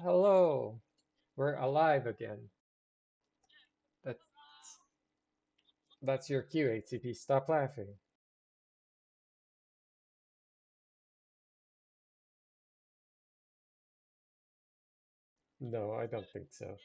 Hello, we're alive again. That's that's your cue, ATP. Stop laughing. No, I don't think so.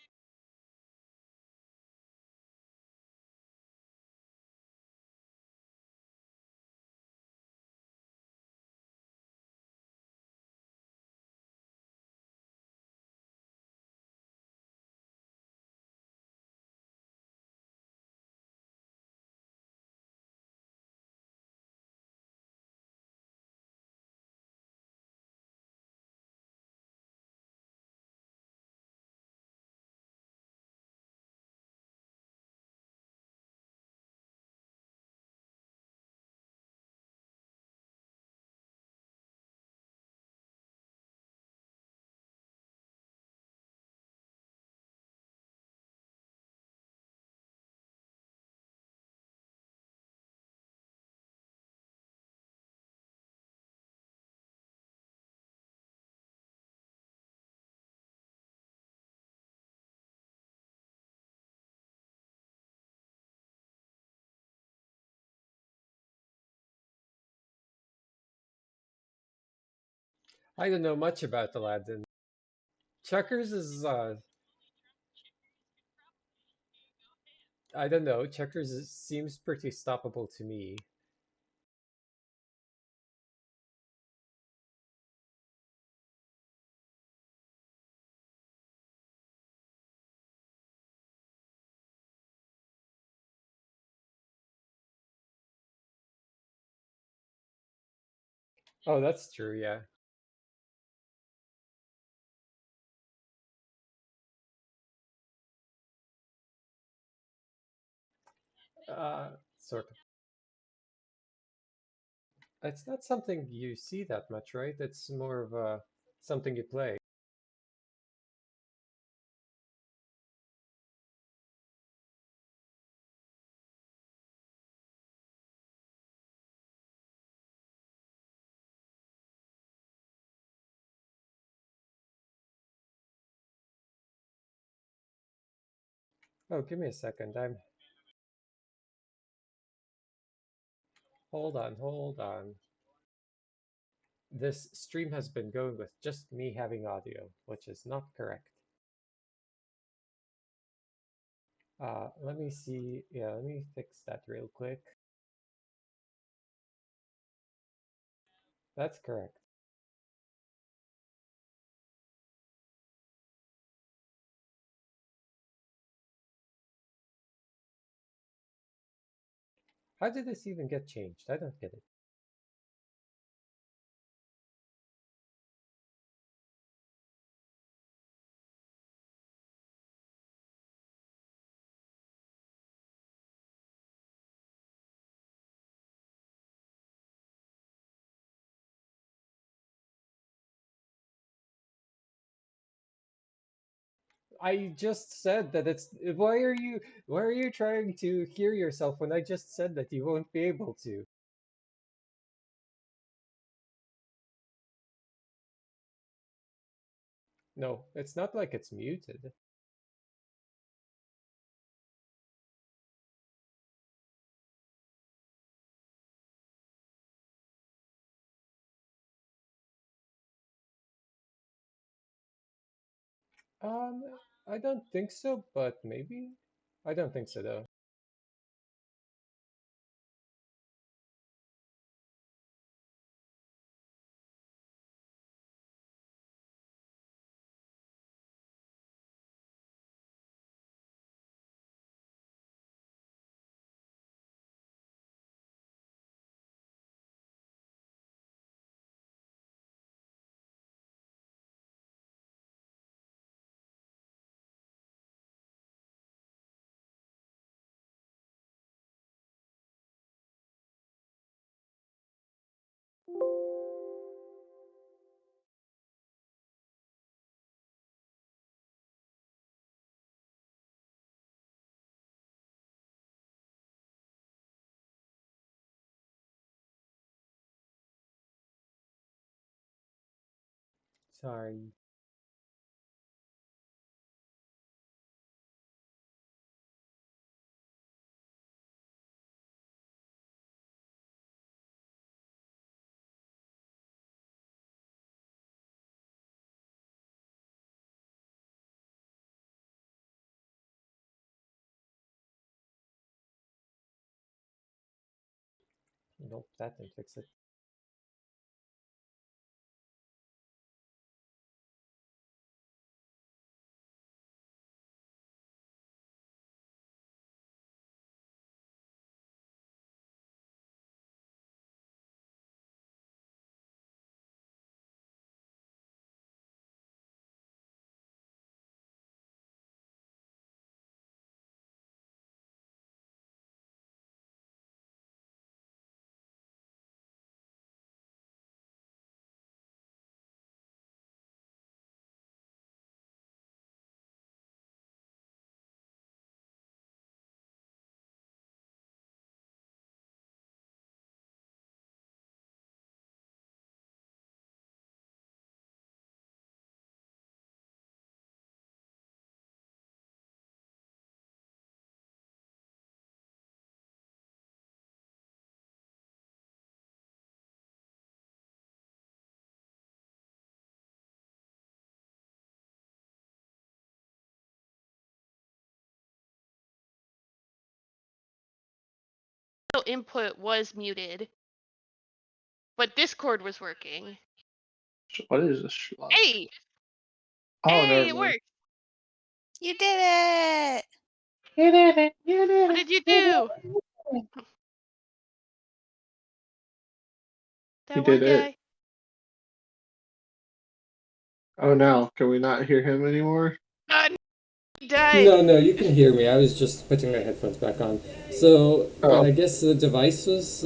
I don't know much about Aladdin. Checkers is I don't know. Seems pretty stoppable to me. Oh, that's true. Yeah. Sort of. It's not something you see that much, right? It's more of a something you play. Oh, give me a second. I'm hold on. This stream has been going with just me having audio, which is not correct. Let me see. Yeah, let me fix that real quick. That's correct. How did this even get changed? I don't get it. I just said that it's. Why are you trying to hear yourself when I just said that you won't be able to? No, it's not like it's muted. Um, I don't think so, but maybe. I don't think so though. Sorry. Nope, that didn't fix it. Input was muted, but Discord was working. What is this? Schlub? Hey! Oh, Hey, never it mind. worked! You did it! You did it! You did it! What did you do? That He one did it. guy. Oh no, can we not hear him anymore? He died. No, you can hear me. I was just putting my headphones back on. So, Oh. I guess the device was,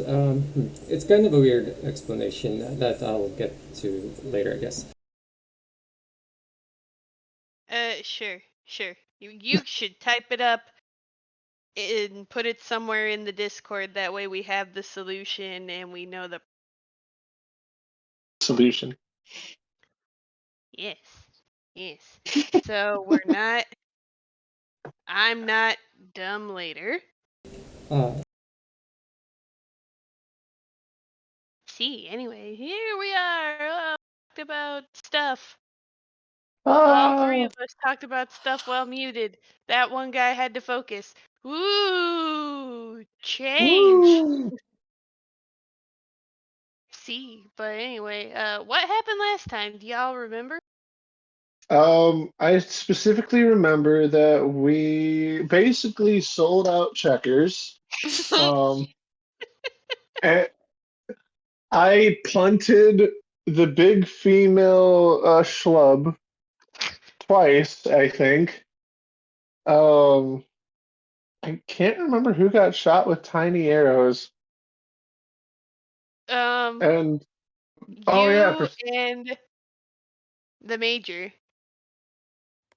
it's kind of a weird explanation that I'll get to later, I guess. Sure. You should type it up and put it somewhere in the Discord. That way we have the solution and we know the... Solution. Yes. So I'm not dumb later. See, anyway, here we are. Talked about stuff. All three of us talked about stuff while muted. That one guy had to focus. Woo! Change! Woo! See, but anyway, what happened last time? Do y'all remember? I specifically remember that we basically sold out Checkers. And I punted the big female schlub twice, I think. I can't remember who got shot with tiny arrows. And oh yeah, And the major.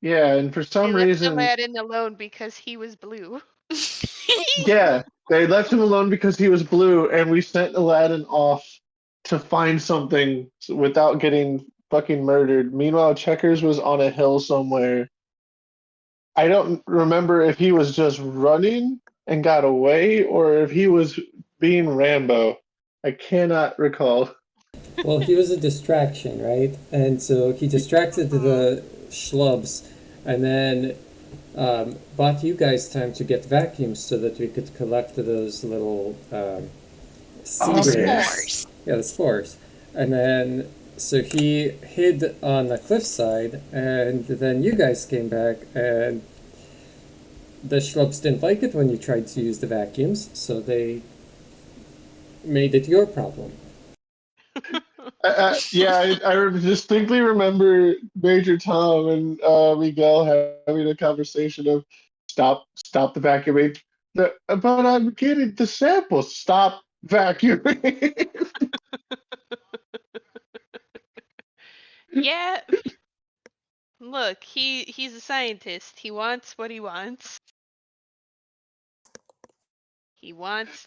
yeah, and for They some left reason, Aladdin alone because he was blue. yeah, they left him alone because he was blue, and we sent Aladdin off to find something without getting fucking murdered. Meanwhile, Checkers was on a hill somewhere. I don't remember if he was just running and got away or if he was being Rambo. I cannot recall. Well, he was a distraction, right? And so he distracted the schlubs and then bought you guys time to get vacuums so that we could collect those little sea Oh, grains. yeah. Spores. Yeah, the spores. And then, so he hid on the cliffside, and then you guys came back, and the schlubs didn't like it when you tried to use the vacuums, so they made it your problem. Yeah, I distinctly remember Major Tom and Miguel having a conversation of stop the vacuuming. But I'm getting the samples. Stop vacuuming. Yeah. Look, he's a scientist. He wants what he wants. He wants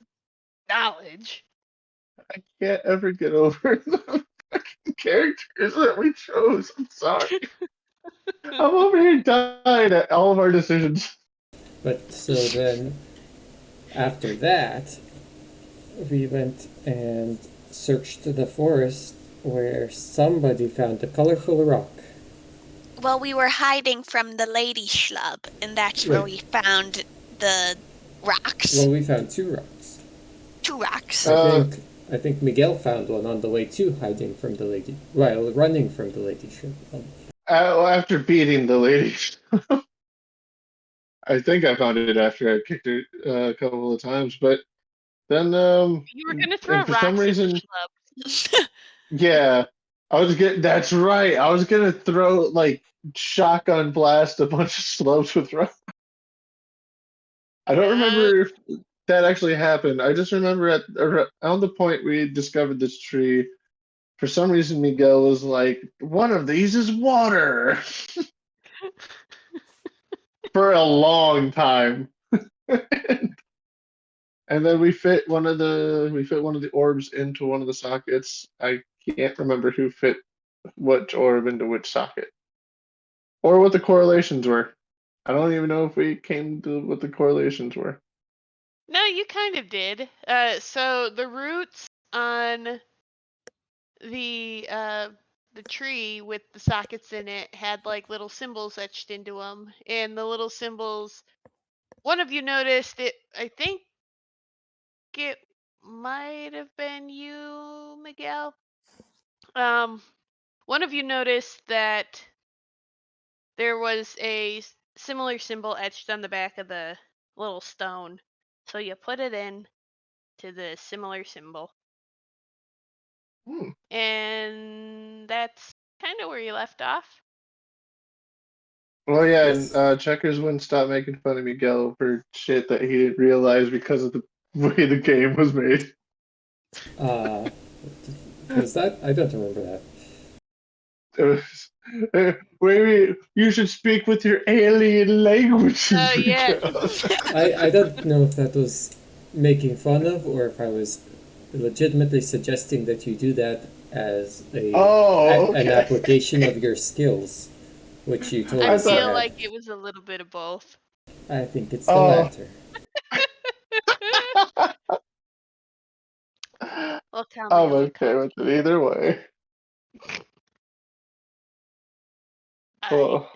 knowledge. I can't ever get over the fucking characters that we chose. I'm sorry. I'm over here dying at all of our decisions. But so then, after that, we went and searched the forest where somebody found a colorful rock. Well, we were hiding from the lady schlub, and that's where we found the rocks. Well, we found two rocks. 2 rocks. I think Miguel found one on the way to hiding from the lady, while running from the lady ship. After beating the lady. I think I found it after I kicked her a couple of times, but then You were gonna throw and for some rocks at the reason, schlub. yeah, that's right. I was gonna throw like shotgun blast a bunch of slopes with rocks. I don't remember if that actually happened. I just remember around the point we discovered this tree, for some reason Miguel was like, one of these is water for a long time. And then we fit one of the orbs into one of the sockets. I can't remember who fit which orb into which socket. Or what the correlations were. I don't even know if we came to what the correlations were. No, you kind of did. So the roots on the tree with the sockets in it had like little symbols etched into them, and the little symbols. One of you noticed it. I think it might have been you, Miguel. One of you noticed that there was a similar symbol etched on the back of the little stone. So you put it in to the similar symbol. Hmm. And that's kind of where you left off. Well, yeah, Yes. and Checkers wouldn't stop making fun of Miguel for shit that he didn't realize because of the way the game was made. Was that? I don't remember that. It was, maybe you should speak with your alien languages, Yeah. Miguel. I don't know if that was making fun of or if I was legitimately suggesting that you do that as an Okay. application of your skills, which you told I us you feel had. like it was a little bit of both. I think it's the Oh. latter. Well, tell me I'm I'm okay with it either way. Oh,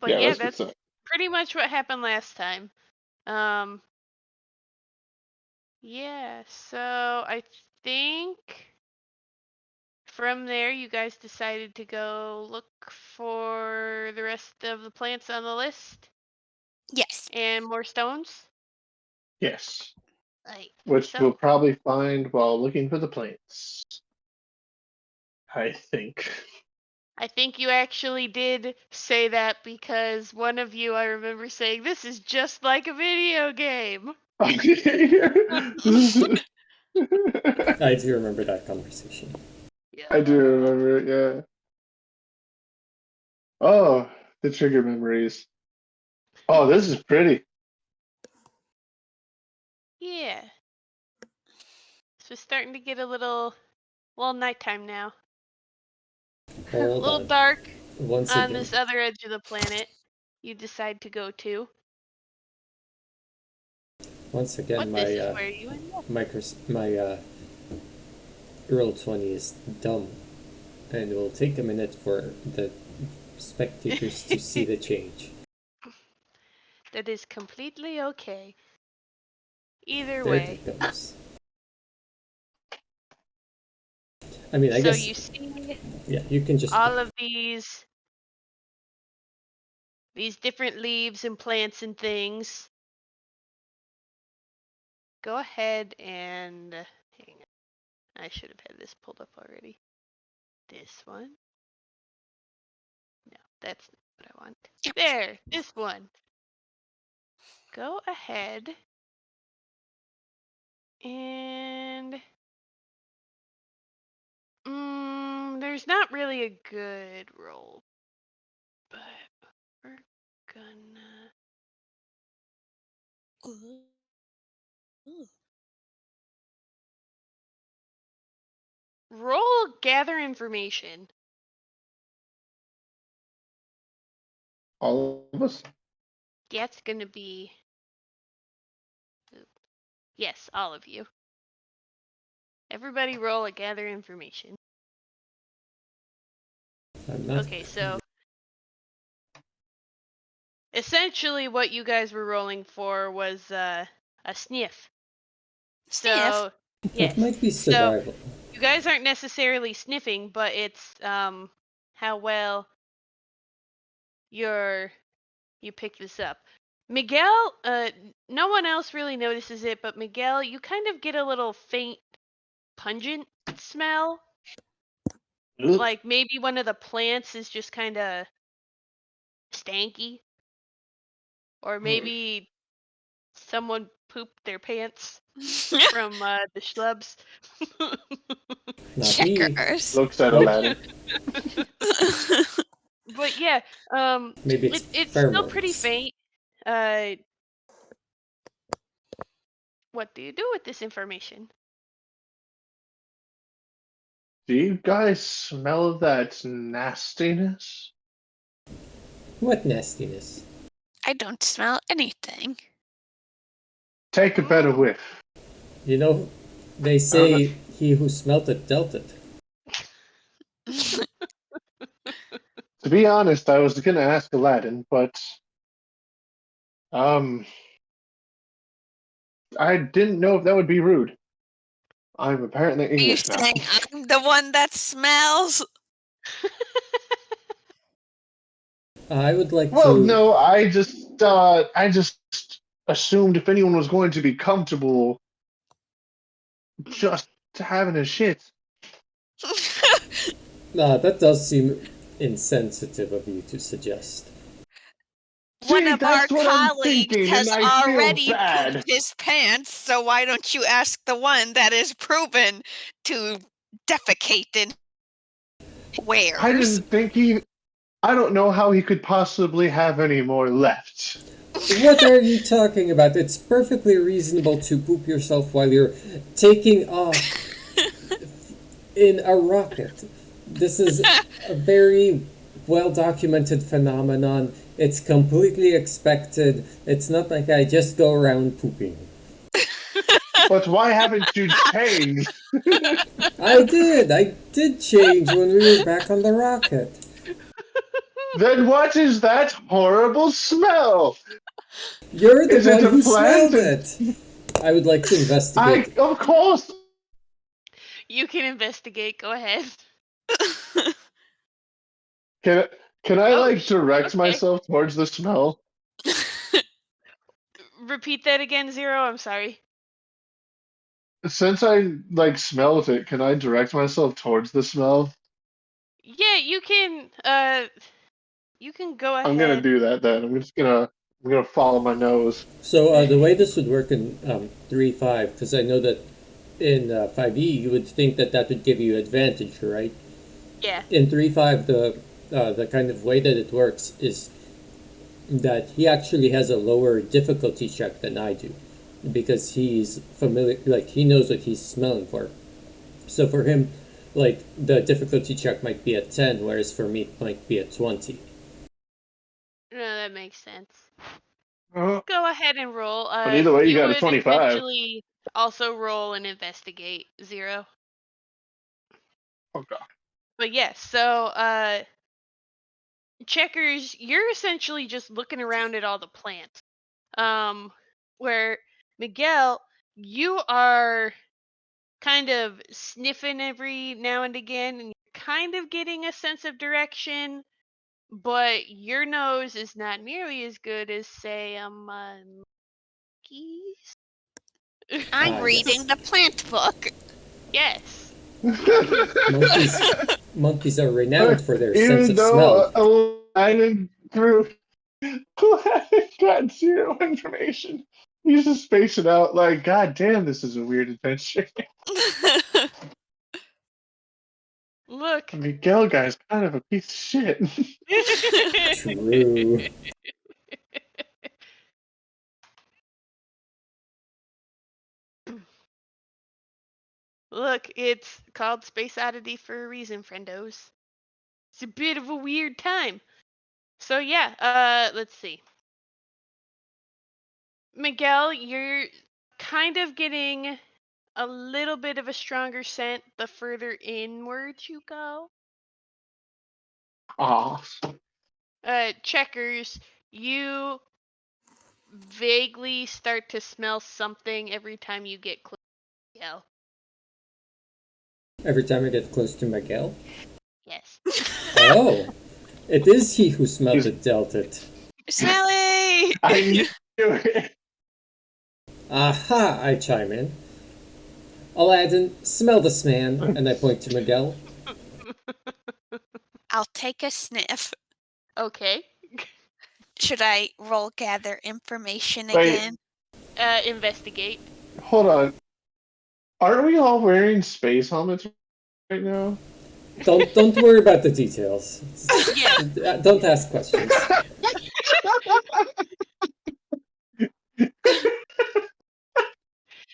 But yeah, yeah, that's that's what's up. pretty much what happened last time. Um, yeah, so I think from there you guys decided to go look for the rest of the plants on the list Yes. and more stones. Yes. Like, Which so we'll probably find while looking for the plants. I think. I think you actually did say that because one of you, I remember saying, this is just like a video game. I do remember that conversation. Yeah. I do remember it, yeah. Oh, the trigger memories. Oh, this is pretty. Yeah. So it's starting to get a little nighttime now. A Hold little on. dark Once on again, this other edge of the planet you decide to go to. once again, But this is where you end up. my Earl 20 is dumb, and it will take a minute for the spectators to see the change. That is completely okay. Either There way. it goes. I mean, I So guess, you see yeah, you can just. all of these different leaves and plants and things. Go ahead and hang on. I should have had this pulled up already. This one. No, that's not what I want. There, this one. Go ahead and there's not really a good roll, but we're gonna roll gather information. All of us? Yeah, it's gonna be yes, all of you. Everybody roll a gather information. I'm not. Okay, so essentially what you guys were rolling for was a sniff. So, It yes. might be So, survival. you guys aren't necessarily sniffing, but it's how well you pick this up. Miguel, no one else really notices it, but Miguel, you kind of get a little faint, pungent smell. Like maybe one of the plants is just kind of stanky, or maybe someone pooped their pants from the schlubs. Not me. Checkers. Looks at Nope. Aladdin. But yeah, Maybe it's it's still pretty pheromones. faint. What do you do with this information? Do you guys smell that nastiness? What nastiness. I don't smell anything. Take a better whiff. You know, they say he who smelt it dealt it. To be honest, I was gonna ask Aladdin, but I didn't know if that would be rude. I'm apparently Are you English now. saying I'm the one that smells? I would like Well, to. no, I just assumed if anyone was going to be comfortable just having a shit. That does seem insensitive of you to suggest. One See, of our that's what I'm colleagues thinking, has and I feel already bad. pooped his pants, so why don't you ask the one that is proven to defecate in wares? I didn't think I don't know how he could possibly have any more left. What are you talking about? It's perfectly reasonable to poop yourself while you're taking off in a rocket. This is a very well documented phenomenon. It's completely expected. It's not like I just go around pooping. But why haven't you changed? I did change when we were back on the rocket. Then what is that horrible smell? You're the Is it one a who plant? smelled it. I would like to investigate. Of course. You can investigate. Go ahead. Can I Oh, like direct okay. myself towards the smell? Repeat that again, Zero. I'm sorry. Since I like smelled it, can I direct myself towards the smell? Yeah, you can. You can go I'm gonna ahead. do that then. I'm gonna follow my nose. So the way this would work in 3.5, because I know that in 5e you would think that that would give you advantage, right? Yeah. In 3.5, the kind of way that it works is that he actually has a lower difficulty check than I do, because he's familiar, like he knows what he's smelling for. So for him, like the difficulty check might be a 10, whereas for me it might be a 20. No, that makes sense. Oh, Go ahead and roll. but either way, you got a would 25. essentially also roll and investigate, Zero. Okay. But yes, so Checkers, you're essentially just looking around at all the plants. Where Miguel, you are kind of sniffing every now and again, and you're kind of getting a sense of direction, but your nose is not nearly as good as, say, a monkey's. I'm reading Yes. the plant book. Yes. Monkeys are renowned for their sense Even of though smell. Aladdin through Aladdin got zero information. He's just spacing out like, God damn, this is a weird adventure. Look. Miguel guy's kind of a piece of shit. True. Look, it's called Space Oddity for a reason, friendos. It's a bit of a weird time. So yeah, let's see. Miguel, you're kind of getting a little bit of a stronger scent the further inward you go. Aw. Checkers, you vaguely start to smell something every time you get close Miguel. Every time I get close to Miguel? Yes. Oh, it is he who smelled it, dealt it. Smelly! I knew it. Aha, I chime in. Aladdin, smell this man, and I point to Miguel. I'll take a sniff. Okay. Should I roll gather information Wait. again? Investigate. Hold on. Aren't we all wearing space helmets right now? Don't worry about the details. Yeah. Don't ask questions.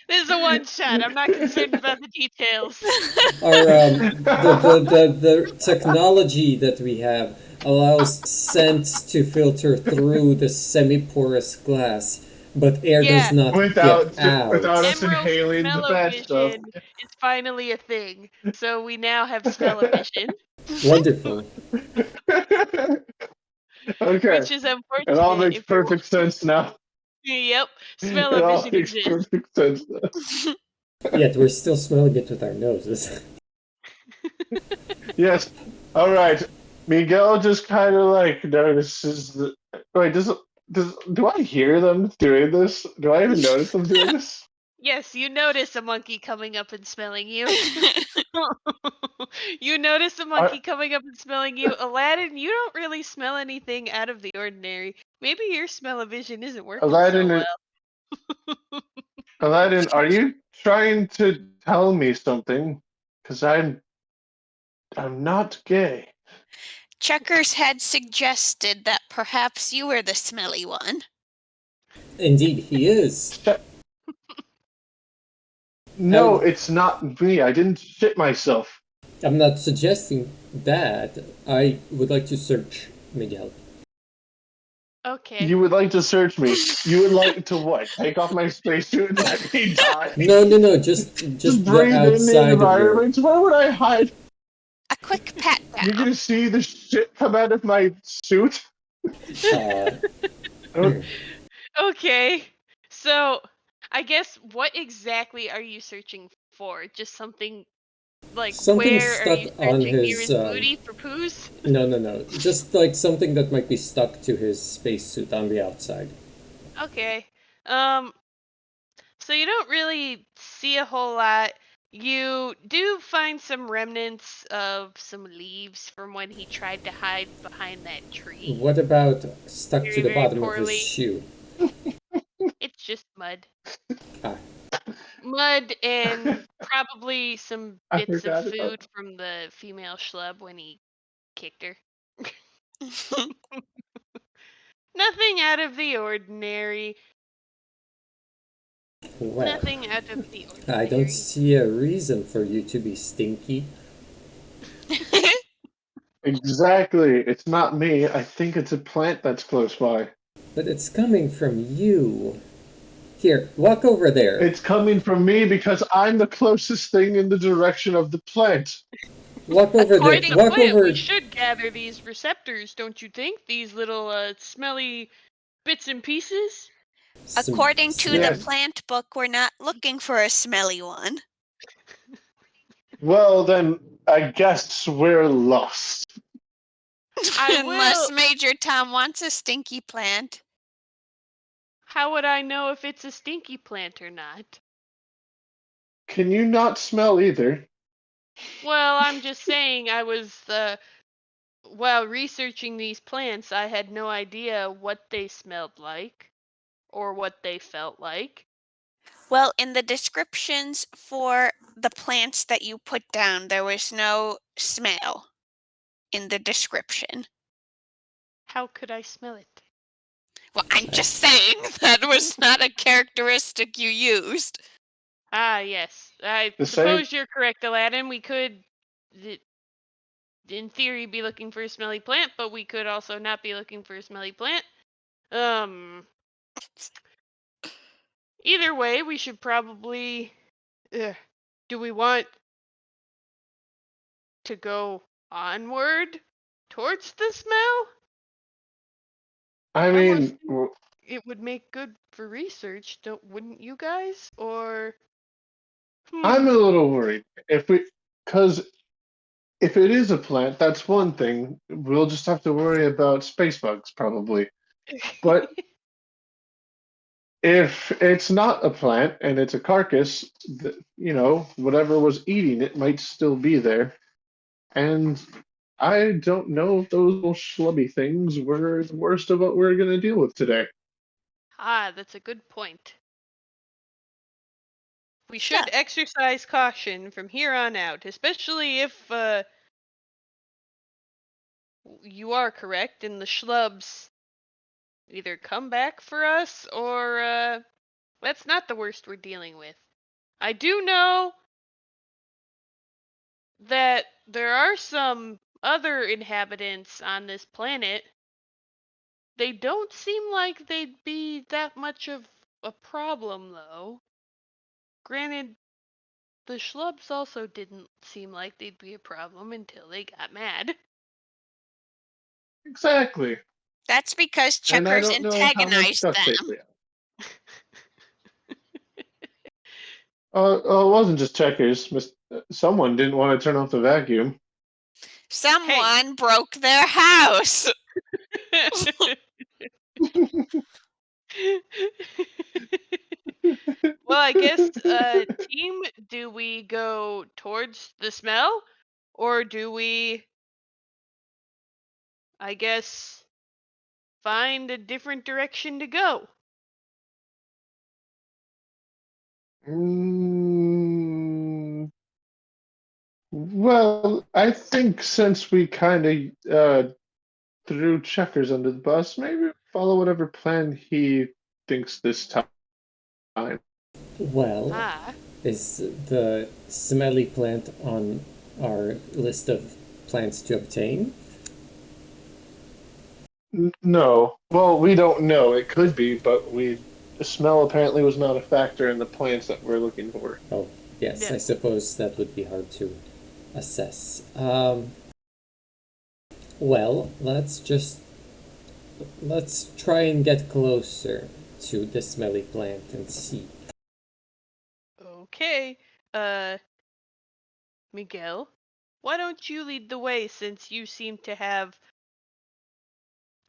This is a one shot. I'm not concerned about the details. Our the technology that we have allows scent to filter through the semi-porous glass, but air Yeah. does not Without get out. us Emerald's inhaling the bad stuff. smell-o-vision is finally a thing. So we now have smell-o-vision, Wonderful. Okay. which is unfortunate. It all makes if you're perfect sense now. Yep, It all smell-o-vision makes exists. perfect sense now. Yet we're still smelling it with our noses. Yes. All right. Miguel just kind of like notices the. Wait, do I hear them doing this? Do I even notice them doing this? Yes, you notice a monkey coming up and smelling you. You notice a monkey coming up and smelling you. Aladdin, you don't really smell anything out of the ordinary. Maybe your smell-o-vision isn't working Aladdin, so well. Aladdin, are you trying to tell me something? Because I'm not gay. Checkers had suggested that perhaps you were the smelly one. Indeed, he is. No, it's not me. I didn't shit myself. I'm not suggesting that. I would like to search Miguel. Okay. You would like to search me. You would like to what? Take off my spacesuit and let me die? No, just Just the breathe in the outside of your... environment. Where would I hide? A quick pat You're down. gonna see the shit come out of my suit? Okay. So, I guess what exactly are you searching for? Just something like Something where are you stuck on searching near his, his booty for poos? No. Just like something that might be stuck to his spacesuit on the outside. Okay. So you don't really see a whole lot. You do find some remnants of some leaves from when he tried to hide behind that tree. What about stuck Very, to the very bottom of poorly. his shoe? It's just mud. Ah. Mud and probably some I bits of forgot about food from the female schlub when he kicked her. Nothing out of the ordinary. Well, Nothing out of the ordinary. I don't see a reason for you to be stinky. Exactly. It's not me. I think it's a plant that's close by. But it's coming from you. Here, walk over there. It's coming from me because I'm the closest thing in the direction of the plant. Walk over there. According to Walk Plant, over. we should gather these receptors, don't you think? These little smelly bits and pieces? According to Yes. the plant book, we're not looking for a smelly one. Well, then I guess we're lost. Unless Major Tom wants a stinky plant. How would I know if it's a stinky plant or not? Can you not smell either? Well, I'm just saying I was, while researching these plants, I had no idea what they smelled like or what they felt like. Well, in the descriptions for the plants that you put down, there was no smell in the description. How could I smell it? Well, I'm just saying that was not a characteristic you used. Ah, yes. I The suppose same- you're correct, Aladdin. We could, in theory, be looking for a smelly plant, but we could also not be looking for a smelly plant. Either way, we should probably... do we want to go onward towards the smell? I Almost mean, it would make good for research, wouldn't you guys? Or I'm a little worried because if it is a plant, that's one thing. We'll just have to worry about space bugs probably. But if it's not a plant and it's a carcass, whatever was eating it might still be there. And I don't know if those little schlubby things were the worst of what we're going to deal with today. That's a good point. We should exercise caution from here on out, especially if you are correct and the schlubs either come back for us or that's not the worst we're dealing with. I do know that there are some other inhabitants on this planet. They don't seem like they'd be that much of a problem, though. Granted, the schlubs also didn't seem like they'd be a problem until they got mad. Exactly. That's because And I Checkers don't know how much antagonized duct tape them. we have. Oh, it wasn't just checkers. Someone didn't want to turn off the vacuum. Someone broke their house. Well, I guess, team, do we go towards the smell? Or do we, I guess, find a different direction to go? Well, I think since we kind of threw checkers under the bus, maybe follow whatever plan he thinks this time. Well, Ah, is the smelly plant on our list of plants to obtain? No. Well, we don't know. It could be, but the smell apparently was not a factor in the plants that we're looking for. Oh, yes, No. I suppose that would be hard to assess. Well, let's try and get closer to the smelly plant and see. Okay. Miguel, why don't you lead the way since you seem to have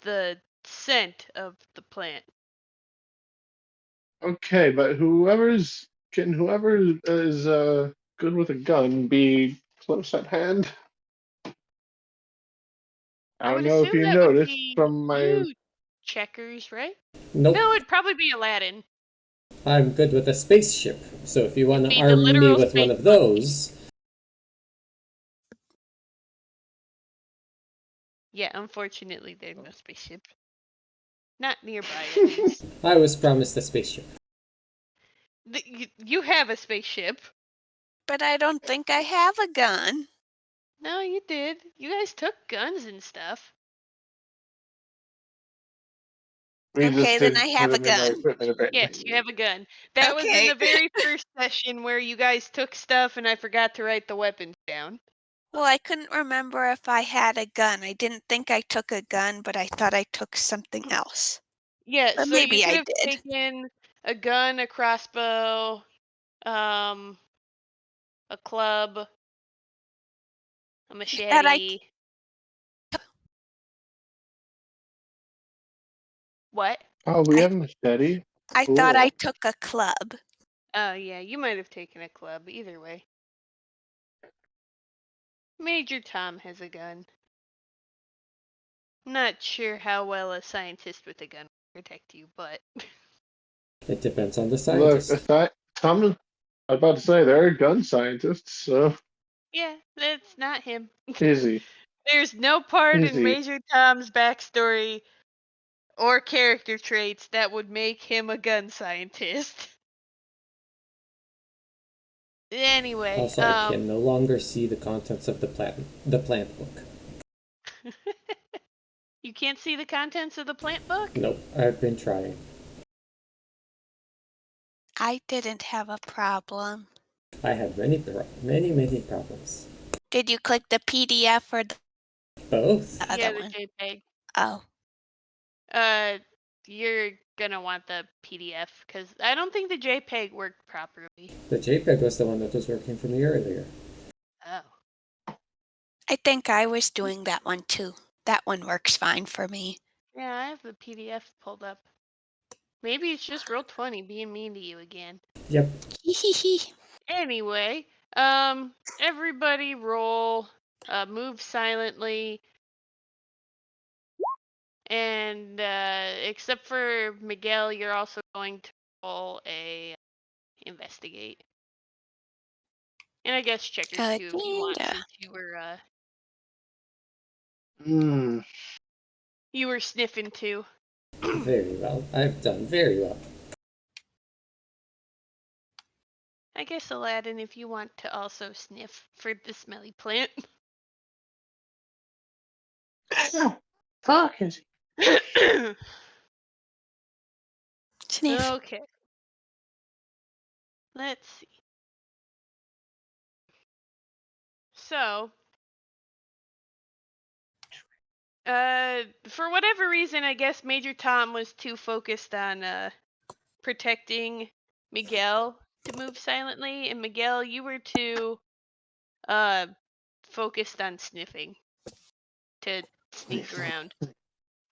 the scent of the plant? Okay, but whoever is good with a gun be close at hand? I I don't would know if assume you that would noticed be from my. you, Checkers, right? Nope, No, it'd probably be Aladdin. I'm good with a spaceship, so if you want to Be the arm me literal with one space of those, Yeah, unfortunately, there's no spaceship. Not nearby, at least. I was promised a spaceship. You have a spaceship. But I don't think I have a gun. No, you did. You guys took guns and stuff. We Okay, just then didn't I put have a them in our gun. equipment apparently. Yes, you have a gun. That was in Okay. the very first session where you guys took stuff and I forgot to write the weapons down. Well, I couldn't remember if I had a gun. I didn't think I took a gun, but I thought I took something else. Yeah, But so you maybe could I have did. taken a gun, a crossbow, a club, a That I machete. What? Oh, we I have a machete. I Cool. thought I took a club. Oh, yeah, you might have taken a club. Either way. Major Tom has a gun. Not sure how well a scientist with a gun will protect you, but It depends on the Look, scientist. I was about to say there are gun scientists, so yeah, that's not him. easy. There's no part in Easy. Major Tom's backstory or character traits that would make him a gun scientist. Anyway, Also, I can no longer see the contents of the plant book. you can't see the contents of the plant book? Nope, I've been trying. I didn't have a problem. I had many problems. Did you click the PDF or the Both. other Yeah, the one? JPEG. Oh, Uh, you're gonna want the PDF because I don't think the JPEG worked properly. The JPEG was the one that was working for me earlier. Oh. I think I was doing that one too. That one works fine for me. Yeah, I have the PDF pulled up. Maybe it's just Roll20 being mean to you again. Yep. Anyway, everybody roll, move silently, and except for Miguel, you're also going to roll a investigate. And I guess checkers too if you want, since you were sniffing too. Very well. I've done very well. I guess Aladdin, if you want to also sniff for the smelly plant. Fuck is he? Sniff. Okay. Let's see. So, for whatever reason, I guess Major Tom was too focused on protecting Miguel to move silently, and Miguel, you were too focused on sniffing to sneak around.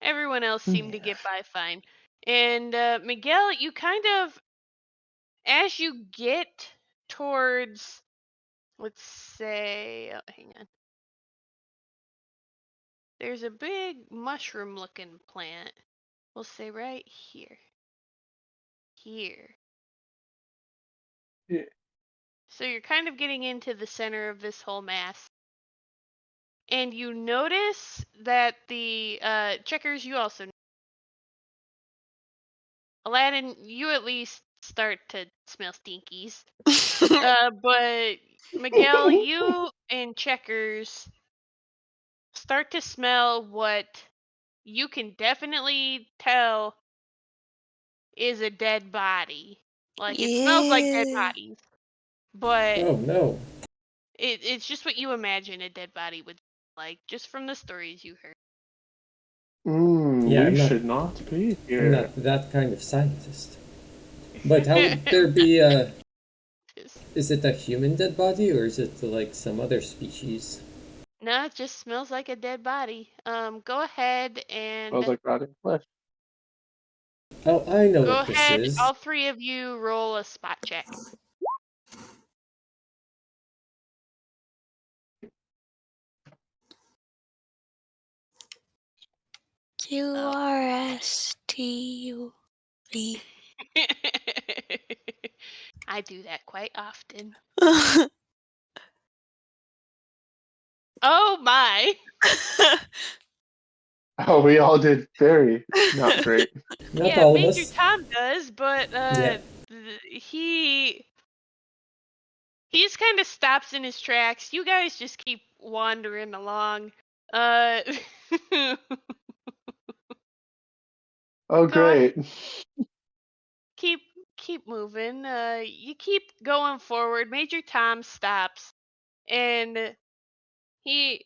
Everyone else seemed to get by fine. And Miguel, you kind of, as you get towards, let's say, hang on. There's a big mushroom looking plant. We'll say right here. Here. Yeah. So you're kind of getting into the center of this whole mass. And you notice that the checkers, you also, Aladdin, you at least start to smell stinkies. But Miguel, you and checkers start to smell what you can definitely tell is a dead body. Like, it smells like dead bodies. But Oh no. it's just what you imagine a dead body would smell like, just from the stories you heard. Yeah, we should not be here. I'm not that kind of scientist. But how would there be a... Is it a human dead body, or is it like some other species? No, it just smells like a dead body. Go ahead and... Smells like rotting flesh. Oh, I know Go what this ahead, is. all three of you roll a spot check. QRSTUV. I do that quite often. Oh my! Oh, we all did very not great. Not Yeah, all of Major us. Tom does, but Yeah. he just kind of stops in his tracks. You guys just keep wandering along. Oh, great. Keep moving. You keep going forward. Major Tom stops, and he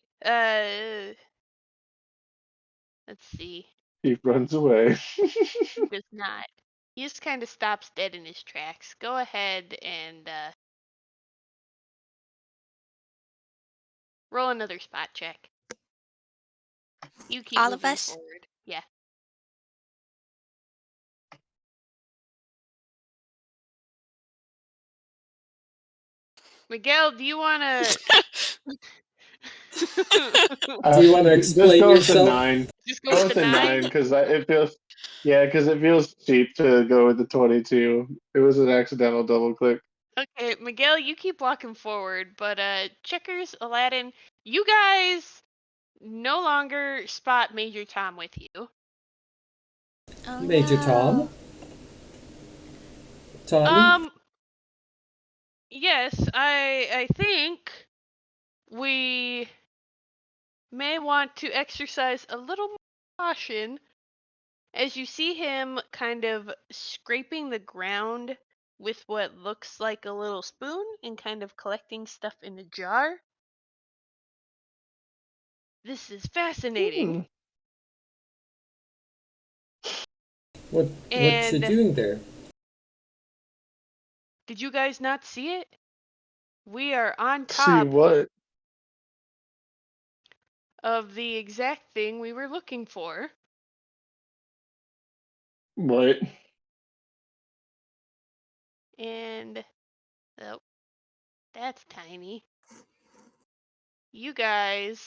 let's see. He runs away. He does not. He just kind of stops dead in his tracks. Go ahead and roll another spot check. You keep All of moving us? forward. Yeah. Miguel, do you want to? Do you want to explain Just go yourself? with the 9. Just go with the 9? Because it feels, because it feels cheap to go with the 22. It was an accidental double click. Okay, Miguel, you keep walking forward, but Checkers, Aladdin, you guys no longer spot Major Tom with you. Oh, Major Tom? Tommy? Yes, I think we may want to exercise a little more caution as you see him kind of scraping the ground with what looks like a little spoon and kind of collecting stuff in a jar. This is fascinating. What's it And doing there? did you guys not see it? We are on See top what? of the exact thing we were looking for. What? And oh, that's tiny. You guys,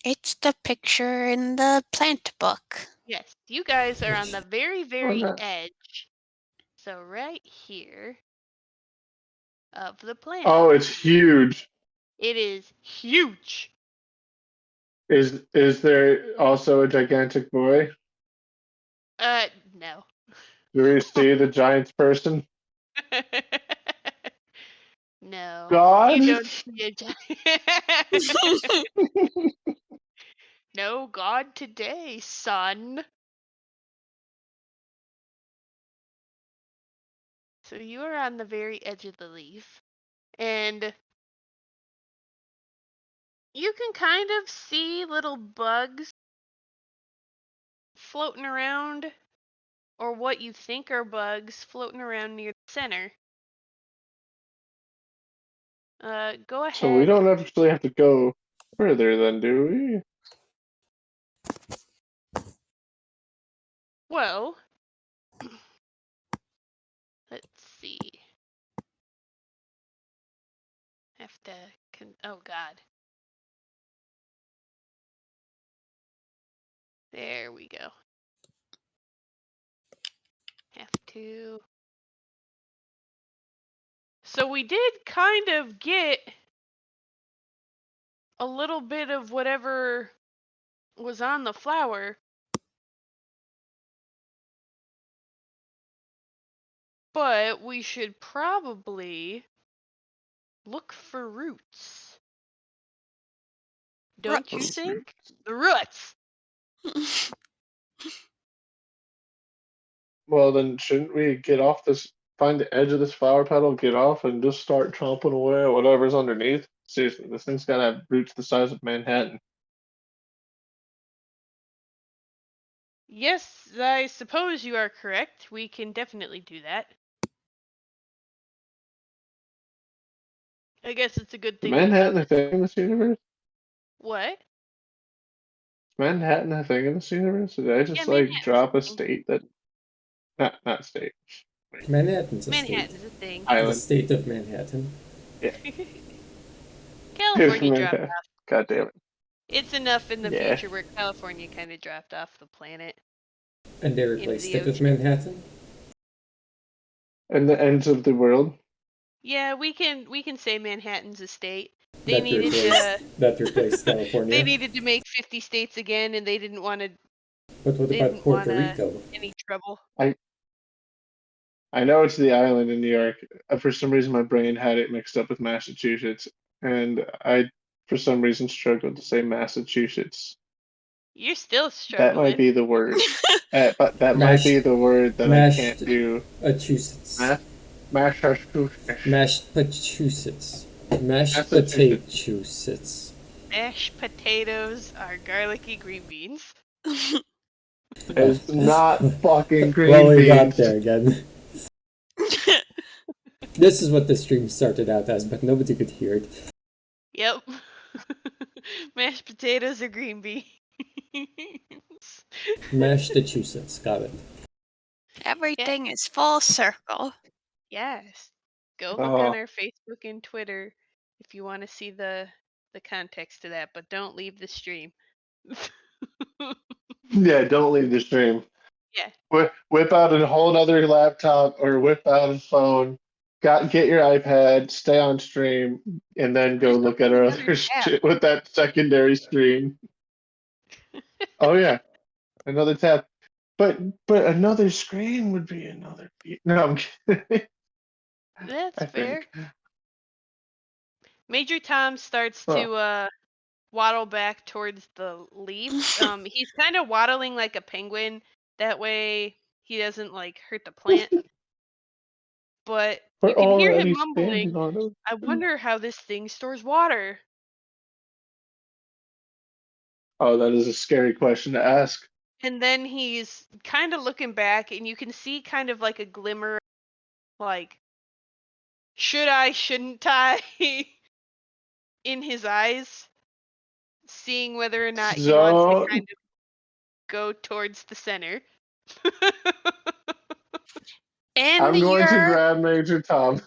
It's the picture in the plant book. yes, you guys are on the very, Oh, very no. edge. So right here of the planet. Oh, it's huge. It is huge. Is there also a gigantic boy? No. Do we see the giant's person? No. God? You don't see a giant. No God today, son. So you are on the very edge of the leaf. And you can kind of see little bugs floating around, or what you think are bugs floating around near the center. Go ahead. So we don't actually have to go further then, do we? Well, let's see. Have to. Oh God. There we go. Have to. So we did kind of get a little bit of whatever was on the flower. But we should probably look for roots. Don't you Roots. think? The roots! Well, then shouldn't we get off this, find the edge of this flower petal, get off, and just start chomping away at whatever's underneath? Seriously, this thing's gotta have roots the size of Manhattan. Yes, I suppose you are correct. We can definitely do that. I guess it's a good Is thing we've Manhattan done a this. thing in this universe? What? Is Manhattan a thing in this universe? Did I just Yeah, like Manhattan's drop a a thing. state that not state. Manhattan's a Manhattan's state. a thing. The Island. state of Manhattan. California dropped Manhattan. off. God damn it. It's enough in the Yeah. future where California kind of dropped off the planet. And they Into replaced the it with ocean. Manhattan? And the ends of the world. Yeah, we can say Manhattan's a state. That replaced California. They needed to make 50 states again, and they didn't want to. But what They about didn't Puerto want Rico? any trouble. I know it's the island in New York. For some reason, my brain had it mixed up with Massachusetts, and I, for some reason, struggled to say Massachusetts. You're still That struggling. might be the word. But that might be the word that I can't do. Massachusetts. Massachusetts. Massachusetts. Massachusetts. Mashed potatoes are garlicky green beans. It's not fucking green Well, we got beans. there again. This is what the stream started out as, but nobody could hear it. Yep. Mashed potatoes are green beans. Massachusetts, got it. Everything is full circle. Yes. Go look Oh. on our Facebook and Twitter if you want to see the context to that, but don't leave the stream. Yeah, don't leave the stream. Yeah. Whip out a whole other laptop or whip out a phone. Get your iPad, stay on stream, and then go There's look at our another other tab. shit with that secondary stream. Oh yeah, another tab. But another screen would be another. No, I'm kidding. That's I fair. think. Major Tom starts to waddle back towards the leaf. He's kind of waddling like a penguin. That way he doesn't like hurt the plant. But We're you can hear him already mumbling. standing on it. I wonder how this thing stores water. Oh, that is a scary question to ask. And then he's kind of looking back, and you can see kind of like a glimmer, like, should I, shouldn't I, in his eyes, seeing whether or not he wants to So kind of go towards the center. I'm going to grab Major Tom.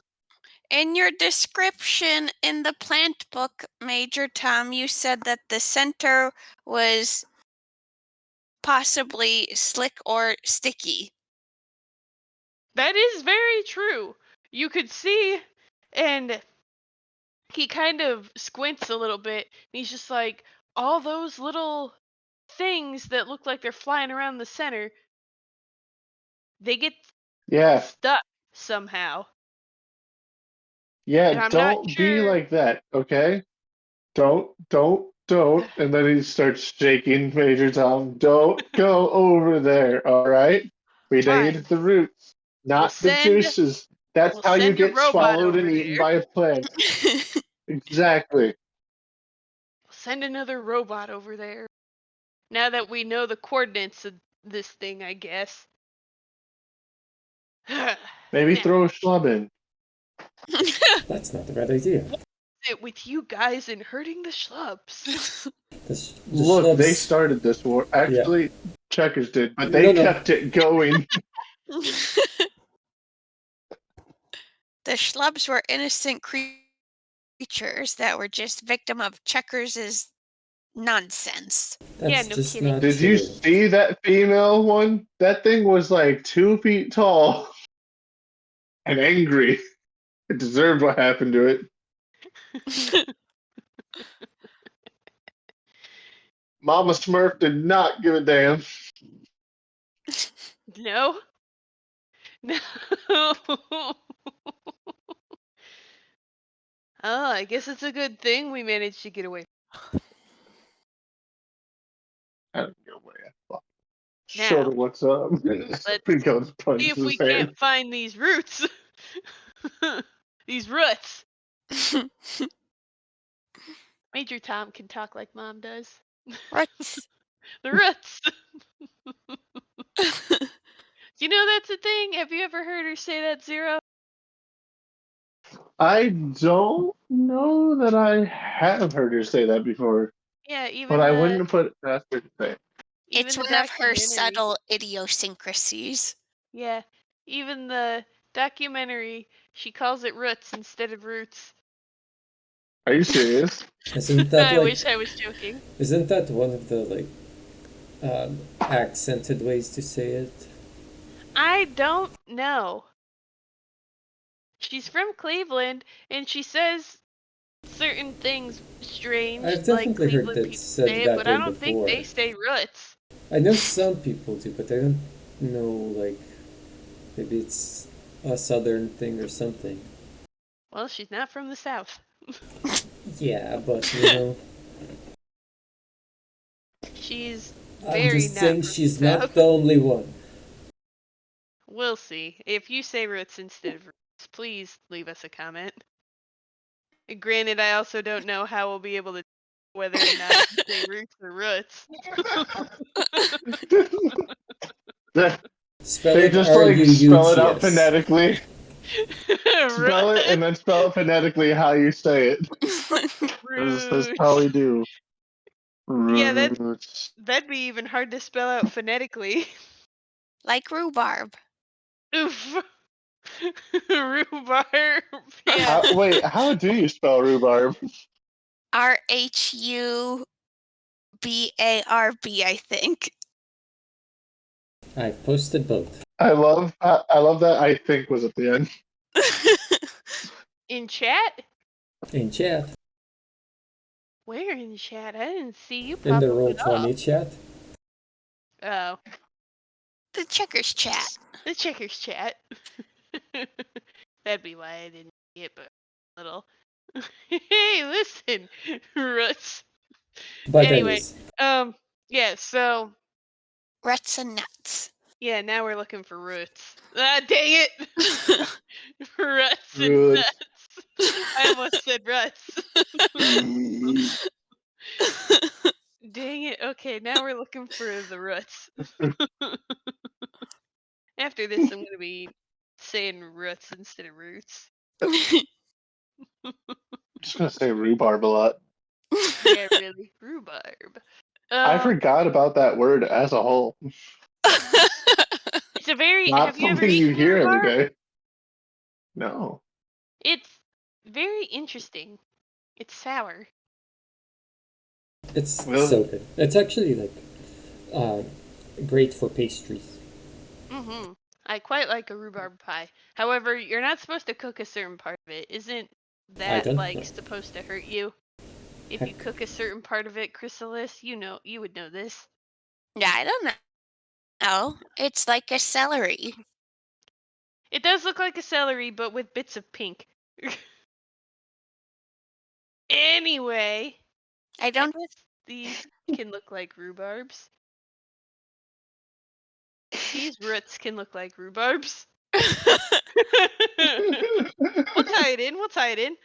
In your description in the plant book, Major Tom, you said that the center was possibly slick or sticky. That is very true. You could see, and he kind of squints a little bit, and he's just like, all those little things that look like they're flying around the center, they get Yeah. stuck somehow. And Yeah, I'm not don't be sure. like that, okay? Don't. And then he starts shaking Major Tom. Don't go over there, all right? We Fine. need the roots, not the juices. That's we'll how you send a get robot swallowed over and eaten there. by a plant. Exactly. We'll send another robot over there. Now that we know the coordinates of this thing, I guess. Maybe Now, throw a schlub in. That's not a bad idea. it with you guys and hurting the schlubs. The Look, they schlubs- started this war. Actually, Checkers did, but they No. kept it going. The schlubs were innocent creatures that were just victim of Checkers' nonsense. That's Yeah, no just kidding. not Did you true. see that female one? That thing was like 2 feet tall and angry. It deserved what happened to it. Mama Smurf did not give a damn. No? No. Oh, I guess it's a good thing we managed to get away. I don't know where I Now, showed her what's up. We go to punch See if we his hand. can't find these roots. These roots. Major Tom can talk like Mom does. Roots. The roots. You know that's a thing? Have you ever heard her say that, Zero? I don't know that I have heard her say that before, Yeah, even but I wouldn't have put it past her to say. It's the one of her documentary. subtle idiosyncrasies. Yeah, even the documentary, she calls it roots instead of roots. Are you serious? Isn't that I like? wish I was joking. Isn't that one of the accented ways to say it? I don't know. She's from Cleveland, and she says certain things strange, I've like definitely heard Cleveland that people said say that it, but way I don't think they before. say roots. I know some people do, but I don't know, like, maybe it's a southern thing or something. Well, she's not from the South. Yeah, but, you know, She's I'm very just not saying from she's the not South. the only one. We'll see. If you say roots instead of roots, please leave us a comment. Granted, I also don't know how we'll be able to whether or not you say roots or roots. Spell They it just like spell it out R-U-U-T-S. phonetic. Spell it and then spell it phonetically how you say it. That's how we do. Yeah, Roots. that'd be even hard to spell out phonetically. Like rhubarb. Oof. Rhubarb. Yeah. Wait, how do you spell rhubarb? RHUBARB, I think. I've posted both. I love that I think was at the end. In chat? In chat. Where in chat? I didn't see you pop In the it up. Roll20 chat. Oh, The Checkers chat. the Checkers chat. That'd be why I didn't see it, but a little. Hey, listen, roots. But Anyway, anyways, yeah, so, Ruts and nuts. yeah, now we're looking for roots. Ah, dang it! Ruts and Roots. nuts. I almost said ruts. Dang it. Okay, now we're looking for the roots. After this, I'm gonna be saying roots instead of roots. I'm just gonna say rhubarb a lot. Yeah, really. Rhubarb. I forgot about that word as a whole. It's a very. Not Have you ever something you eaten hear every rhubarb? day. No. It's very interesting. It's sour. It's Really? so good. It's actually like uh, great for pastries. Mm-hmm. I quite like a rhubarb pie. However, you're not supposed to cook a certain part of it. Isn't I that don't like know. supposed to hurt you? If you Heck. cook a certain part of it, Chrysalis, you would know this. Yeah, I don't know. It's like a celery. It does look like a celery, but with bits of pink. Anyway, I I don't. guess these can look like rhubarbs. These roots can look like rhubarbs. We'll tie it in. We'll tie it in.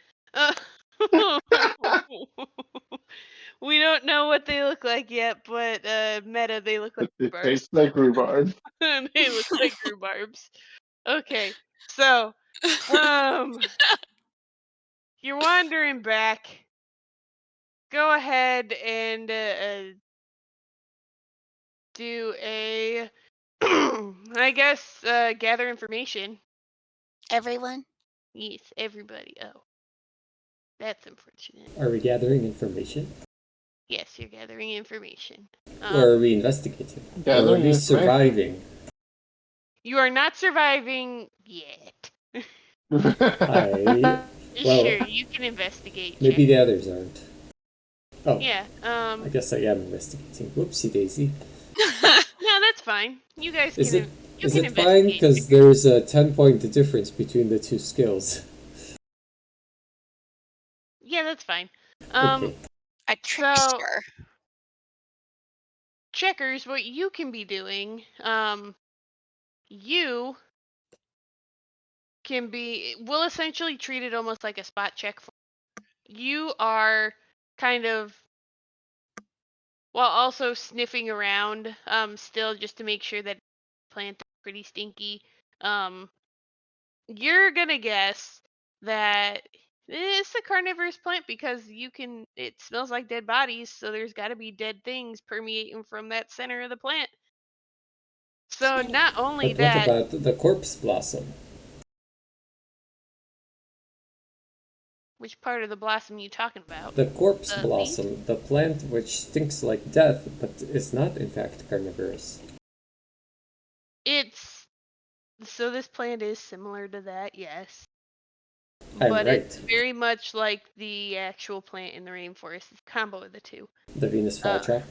We don't know what they look like yet, but meta, they look like It rhubarbs. tastes like rhubarb. They look like rhubarbs. Okay, so you're wandering back. Go ahead and do a, I guess, gather information. Everyone. Yes, everybody. Oh, that's unfortunate. Are we gathering information? Yes, you're gathering information. Or are we investigating? Or are Gathering we information. surviving? You are not surviving yet. I. Well, Sure, you can investigate. maybe Check. the others aren't. Oh, Yeah. I guess I am investigating. Whoopsie daisy. No, that's fine. You guys Is can. it You is can it fine? investigate. Because there's a 10-point difference between the two skills. Yeah, that's fine. Okay. A trickster. Checkers, what you can be doing, you can be. We'll essentially treat it almost like a spot check. You are kind of, while also sniffing around, still just to make sure that plant is pretty stinky. You're gonna guess that it's a carnivorous plant because it smells like dead bodies, so there's got to be dead things permeating from that center of the plant. So not only But what that, about the corpse blossom? which part of the blossom you talking about? The corpse The blossom, leaf? the plant which stinks like death, but is not in fact carnivorous. It's so this plant is similar to that, yes. I'm But right. it's very much like the actual plant in the rainforest. It's a combo of the two. The Venus flytrap.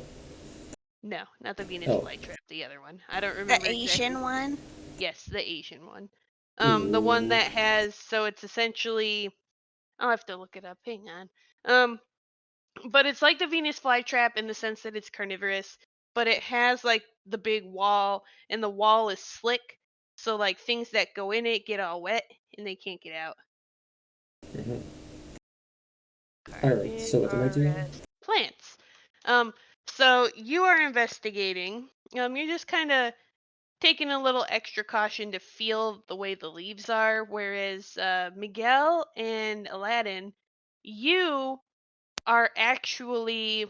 No, not the Venus Oh. flytrap, the other one. I don't The remember Asian exactly. one. Yes, the Asian one. The one Ooh. that has, so it's essentially, I'll have to look it up. Hang on. But it's like the Venus flytrap in the sense that it's carnivorous, but it has like the big wall, and the wall is slick, so like things that go in it get all wet and they can't get out. Mhm. Alright, so what am I doing? Carnivorous plants. So you are investigating. You're just kind of taking a little extra caution to feel the way the leaves are, whereas Miguel and Aladdin, you are actually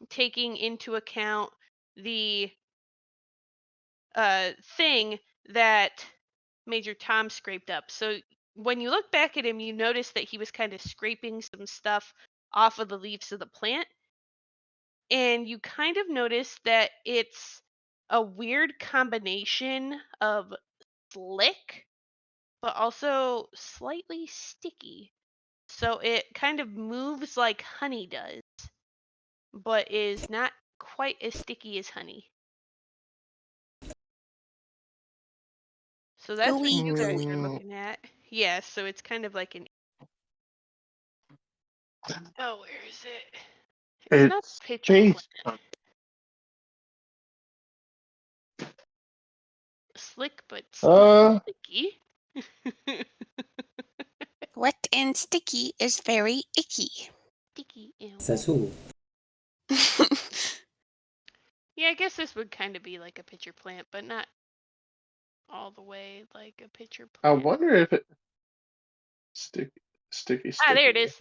taking into account the thing that Major Tom scraped up. So when you look back at him, you notice that he was kind of scraping some stuff off of the leaves of the plant, and you kind of notice that it's a weird combination of slick but also slightly sticky. So it kind of moves like honey does, but is not quite as sticky as honey. So that's what you guys are Ooey. looking at. Yeah, so it's kind of like an. Oh, where is it? It's not It's pitch based plant. Slick but sticky. Wet and sticky is very icky. Sticky and Says wet. who? Yeah, I guess this would kind of be like a pitcher plant, but not all the way like a pitcher I plant. wonder if it sticky. Ah, there it is.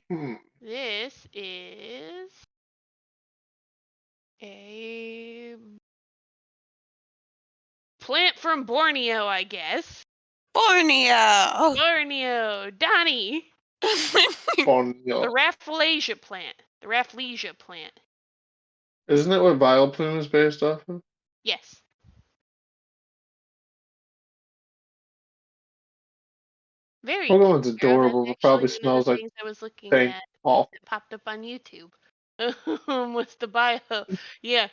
Hmm. This is a plant from Borneo, I guess. Borneo. Borneo, Donnie. Borneo. The Rafflesia plant. The Rafflesia plant. Isn't it what Vileplume is based off of? Yes. Very Well, that cute. one's Girl. adorable, That's but probably actually one of smells the like things I was looking thank at Paul. that popped up on YouTube. What's the bio? Yeah.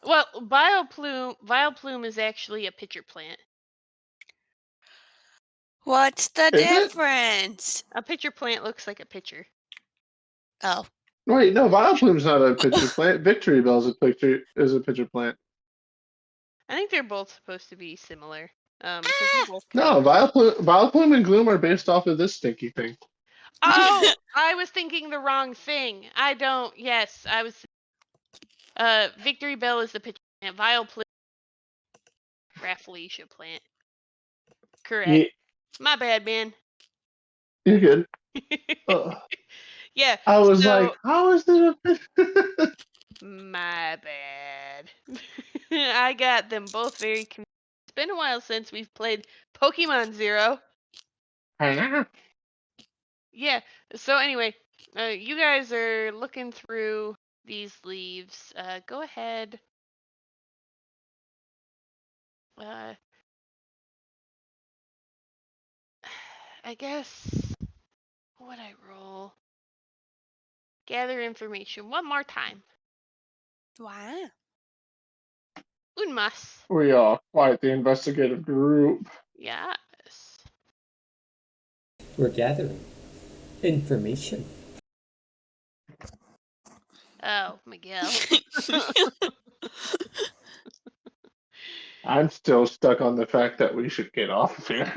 Well, Vileplume is actually a pitcher plant. What's the Is it? difference? A pitcher plant looks like a pitcher. Oh. Wait, no, Vileplume's not a pitcher plant. Victory Bell's is a pitcher plant. I think they're both supposed to be similar. Because Ah! they both No, Vileplume and Gloom are based off of this stinky thing. Oh, I was thinking the wrong thing. Yes, I was. Victory Bell is the pitcher plant. Vileplume, Rafflesia plant. Correct. Yeah, My bad, man. you're good. Yeah. I was so, like, how is it a pitcher? My bad. I got them both very confused. It's been a while since we've played Pokemon Zero. Yeah. So anyway, you guys are looking through these leaves. Go ahead. I guess. What would I roll? Gather information one more time. Wow. Un más. We are quite the investigative group. Yes. We're gathering information. Oh, Miguel. I'm still stuck on the fact that we should get off of here.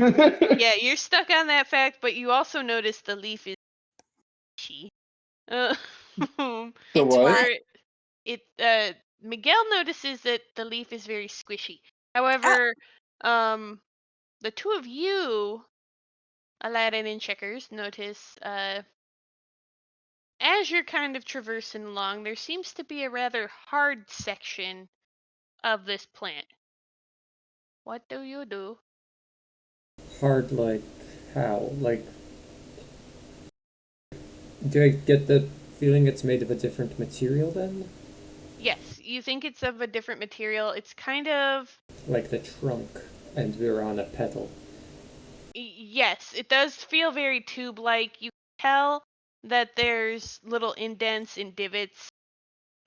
Yeah, you're stuck on that fact, but you also notice the leaf is squishy. The It's what? what? Miguel notices that the leaf is very squishy. Ah. However, the two of you, Aladdin and Checkers, notice as you're kind of traversing along, there seems to be a rather hard section of this plant. What do you do? Hard like how? Like, do I get the feeling it's made of a different material then? Yes, you think it's of a different material. It's kind of... Like the trunk, and we're on a pedal. Yes, it does feel very tube-like. You can tell that there's little indents and divots,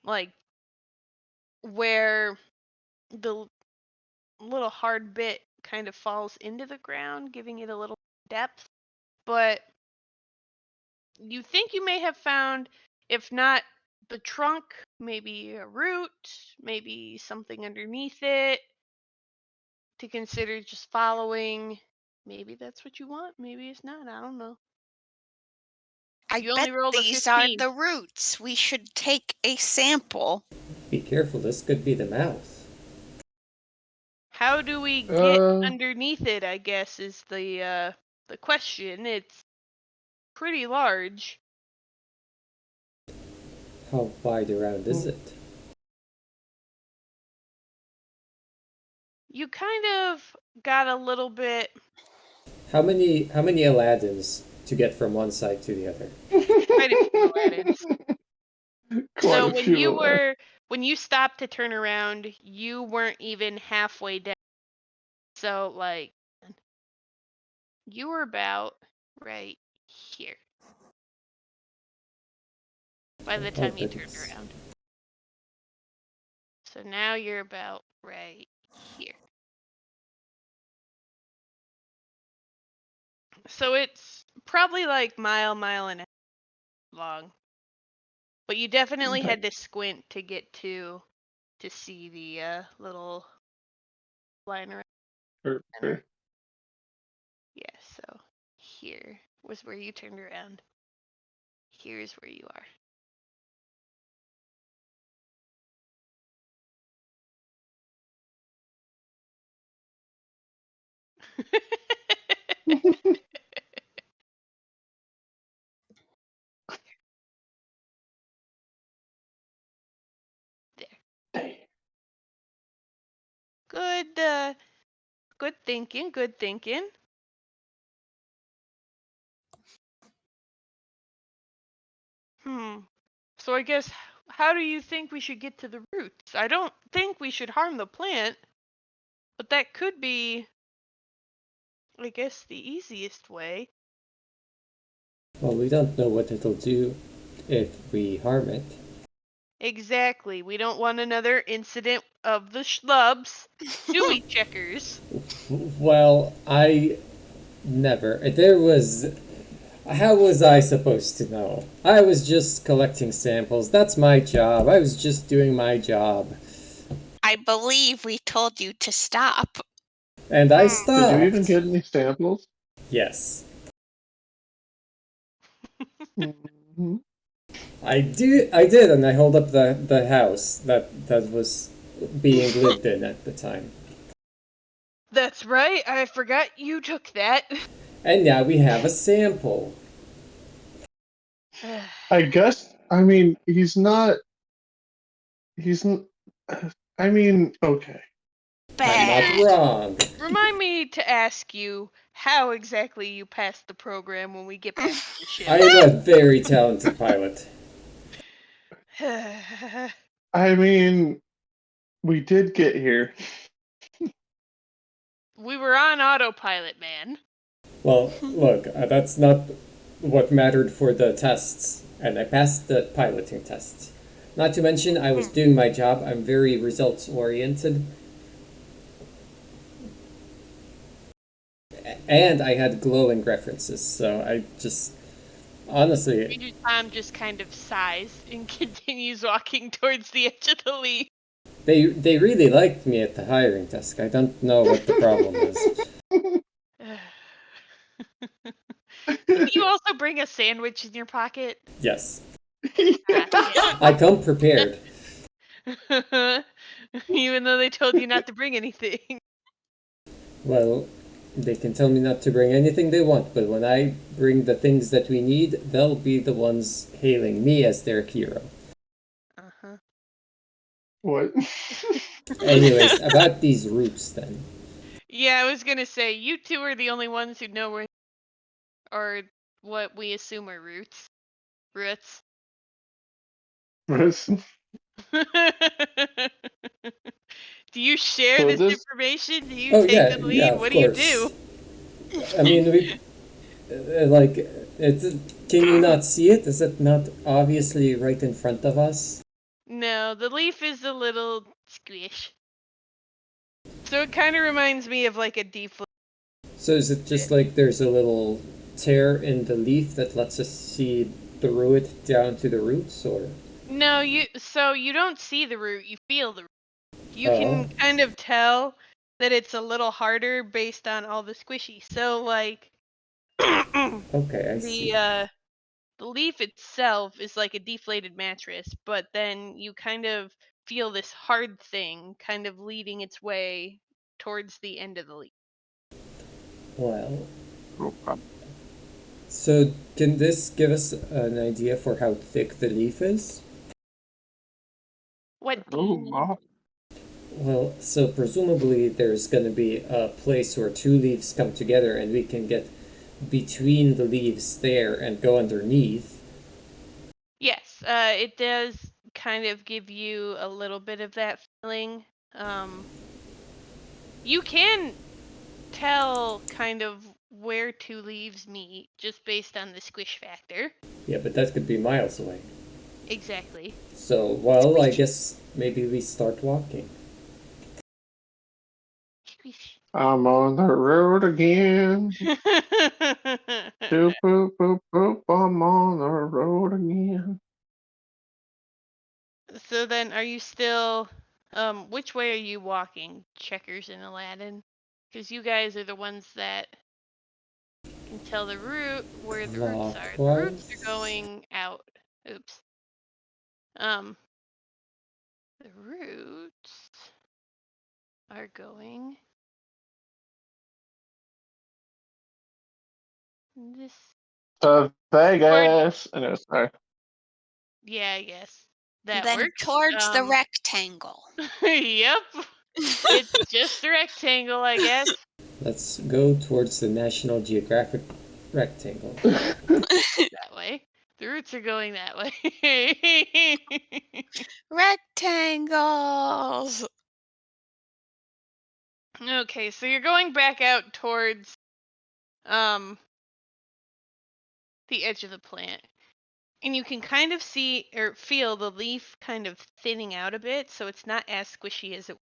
like where the little hard bit kind of falls into the ground, giving it a little depth. But you think you may have found, if not the trunk, maybe a root, maybe something underneath it to consider just following. Maybe that's what you want. Maybe it's not. I don't know. I You bet only rolled a these are 15. the roots. We should take a sample. Be careful, this could be the mouth. How do we get underneath it, I guess, is the question. It's pretty large. How wide around is it? You kind of got a little bit... How many Aladdins to get from one side to the other? Quite a few Aladdins. Quite a few when you stopped to turn around, you weren't even halfway down. So like you were about right here by the time you turned around. So now you're about right here. So it's probably like mile and a half long. But you definitely had to squint to get to see the little line around. Sure. Yeah, so here was where you turned around. Here's where you are. Good, good thinking, good thinking. So I guess, how do you think we should get to the roots? I don't think we should harm the plant, but that could be, I guess, the easiest way. Well, we don't know what it'll do if we harm it. Exactly. We don't want another incident of the schlubs, do we, Checkers? Well, I never. There was. How was I supposed to know? I was just collecting samples. That's my job. I was just doing my job. I believe we told you to stop. And I Did stopped. you even get any samples? Yes. Mhm. I did, and I hold up the house that was being lived in at the time. That's right. I forgot you took that. And now we have a sample. I guess. I mean, he's not. He's. I mean, okay. I'm not Bad. wrong. Remind me to ask you how exactly you passed the program when we get back to the ship. I am a very talented pilot. I mean, we did get here. We were on autopilot, man. Well, look, that's not what mattered for the tests, and I passed the piloting tests. Not to mention, I was doing my job. I'm very results oriented. And I had glowing references, so I just honestly. Major Tom just kind of sighs and continues walking towards the edge of the leaf. They really liked me at the hiring desk. I don't know what the problem is. Did you also bring a sandwich in your pocket? Yes. Ah, I come prepared. damn. Even though they told you not to bring anything. Well, they can tell me not to bring anything they want, but when I bring the things that we need, they'll be the ones hailing me as their hero. Uh-huh. What? Anyways, about these roots then. Yeah, I was gonna say, you two are the only ones who know where, or what we assume are roots. Roots. Do you share So this this- information? Do you Oh take yeah, the lead? yeah, of What do you course. do? I mean, we like it's. Can you not see it? Is it not obviously right in front of us? No, the leaf is a little squish. So it kind of reminds me of like a deflate. So is it just like there's a little tear in the leaf that lets us see through it down to the roots, or? No, you don't see the root, you feel the root. You Oh. can kind of tell that it's a little harder based on all the squishy. So like Okay, I see. the leaf itself is like a deflated mattress, but then you kind of feel this hard thing kind of leading its way towards the end of the leaf. Well, Okay. so can this give us an idea for how thick the leaf is? What do Oh, you mean? wow. Well, so presumably there's going to be a place where two leaves come together and we can get between the leaves there and go underneath. Yes, it does kind of give you a little bit of that feeling. You can tell kind of where two leaves meet just based on the squish factor. Yeah, but that could be miles away. Exactly. So, well, I guess maybe we start walking. Squish. I'm on the road again. Doop, boop, boop, boop. I'm on the road again. So then, are you still? Which way are you walking, Checkers and Aladdin? Because you guys are the ones that can tell the route where the roots are. The roots are going out. Oops. The roots are going This. To Vegas. I know, sorry. Yeah, I guess that Then works. towards the rectangle. Yep. It's just a rectangle, I guess. Let's go towards the National Geographic rectangle. That way. The roots are going that way. Rectangles. Okay, so you're going back out towards the edge of the plant. And you can kind of see or feel the leaf kind of thinning out a bit, so it's not as squishy as it.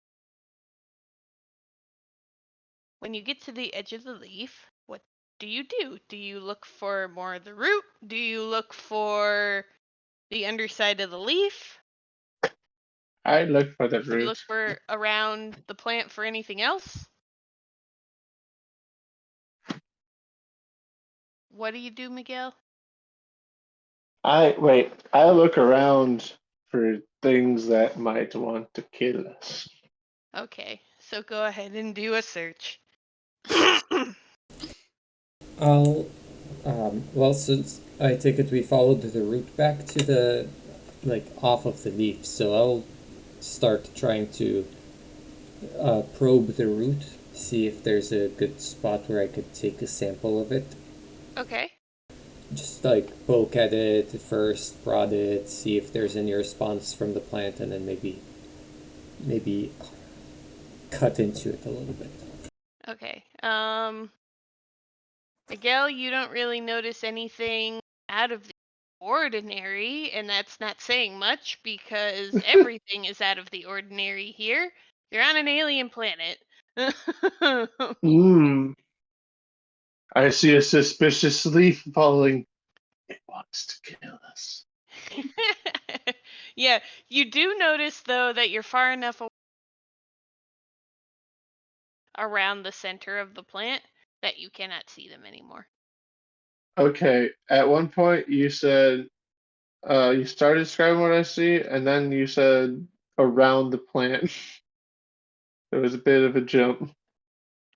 When you get to the edge of the leaf, what do you do? Do you look for more of the root? Do you look for the underside of the leaf? I look for the Do you look roots. for around the plant for anything else? What do you do, Miguel? I look around for things that might want to kill us. Okay, so go ahead and do a search. I'll, well, since I take it we followed the root back to the, like, off of the leaf, so I'll start trying to probe the root, see if there's a good spot where I could take a sample of it. Okay. Just like poke at it first, prod it, see if there's any response from the plant, and then maybe cut into it a little bit. Okay. Miguel, you don't really notice anything out of the ordinary, and that's not saying much because everything is out of the ordinary here. You're on an alien planet. I see a suspicious leaf falling. It wants to kill us. Yeah, you do notice though that you're far enough around the center of the plant that you cannot see them anymore. Okay, at one point you said you started describing what I see, and then you said around the plant. There was a bit of a jump.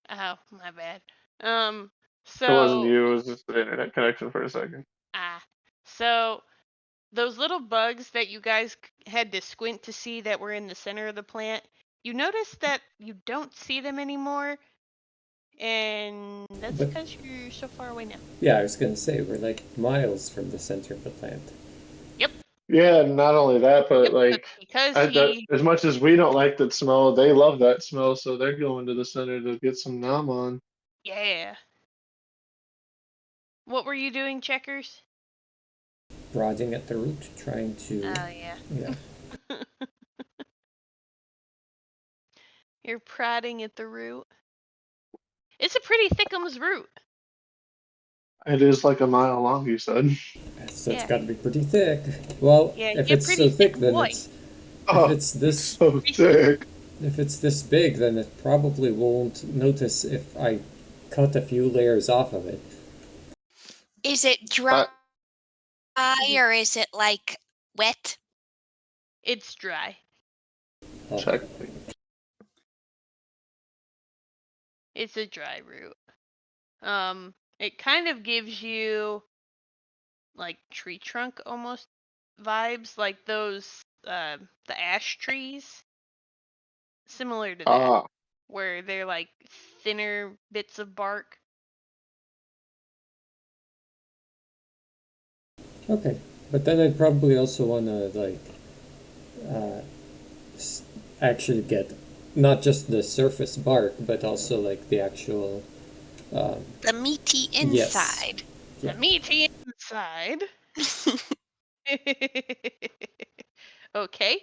Oh, my bad. It wasn't So you, it was just the internet connection for a second. so those little bugs that you guys had to squint to see that were in the center of the plant, you notice that you don't see them anymore, and that's But- because you're so far away now. Yeah, I was gonna say, we're like miles from the center of the plant. Yep. Yeah, not only that, but Yep, like because as much as we don't like that smell, they love that smell, so they're going to the center to get some nom on. Yeah. What were you doing, Checkers? Prodding at the root, trying to. Oh, yeah. Yeah. You're prodding at the root. It's a pretty thickums root. It is like a mile long, you said. So it's Yeah. got to be pretty thick. Well, Yeah, if you're it's pretty so thick, thick then boy. it's. Oh, If it's this, so thick. if it's this big, then it probably won't notice if I cut a few layers off of it. Is it dry or is it like wet? It's dry. Oh, Check. It's a dry root. It kind of gives you like tree trunk almost vibes, like those the ash trees, similar to that, Ah, where they're like thinner bits of bark. Okay, but then I'd probably also want to like actually get not just the surface bark, but also like the actual. The meaty Yes. inside. Yeah. The meaty inside. Okay.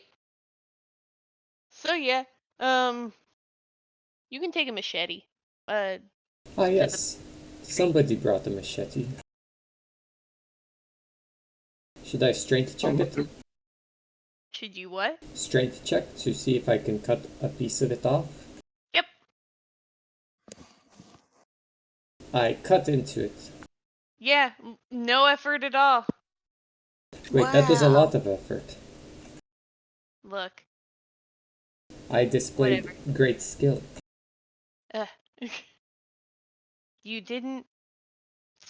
So yeah, you can take a machete. Ah, yes. Somebody brought a machete. Should I strength check it? Should you what? Strength check to see if I can cut a piece of it off? Yep. I cut into it. Yeah, no effort at all. Wait, that was a Wow. lot of effort. Look. I displayed Whatever. great skill. You didn't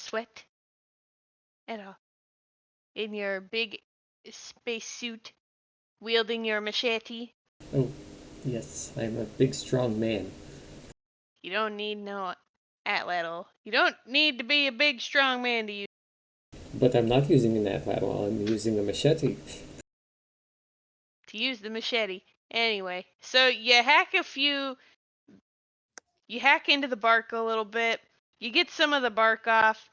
sweat at all. In your big space suit, wielding your machete. Oh, yes, I'm a big, strong man. You don't need no atlatl. You don't need to be a big, strong man to use. But I'm not using an atlatl, I'm using a machete. To use the machete. Anyway, so you hack into the bark a little bit, you get some of the bark off,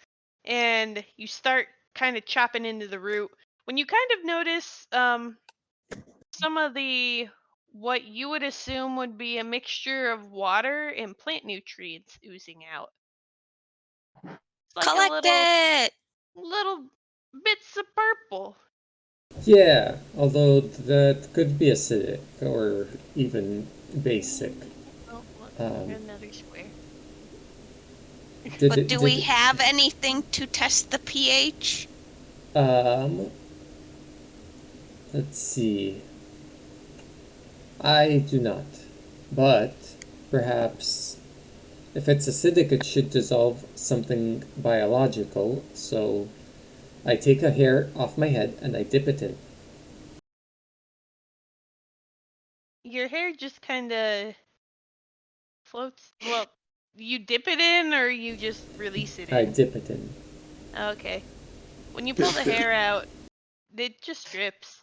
and you start kind of chopping into the root. When you kind of notice some of the what you would assume would be a mixture of water and plant nutrients oozing out. It's like Collect it! little bits of purple. Yeah, although that could be acidic or even basic. Oh, look, Um, another square. But do we have anything to test the pH? Let's see. I do not. But perhaps if it's acidic, it should dissolve something biological. So I take a hair off my head and I dip it in. Your hair just kind of floats. Well, you dip it in or you just release it in? I dip it in. Okay. When you pull the hair out, it just drips.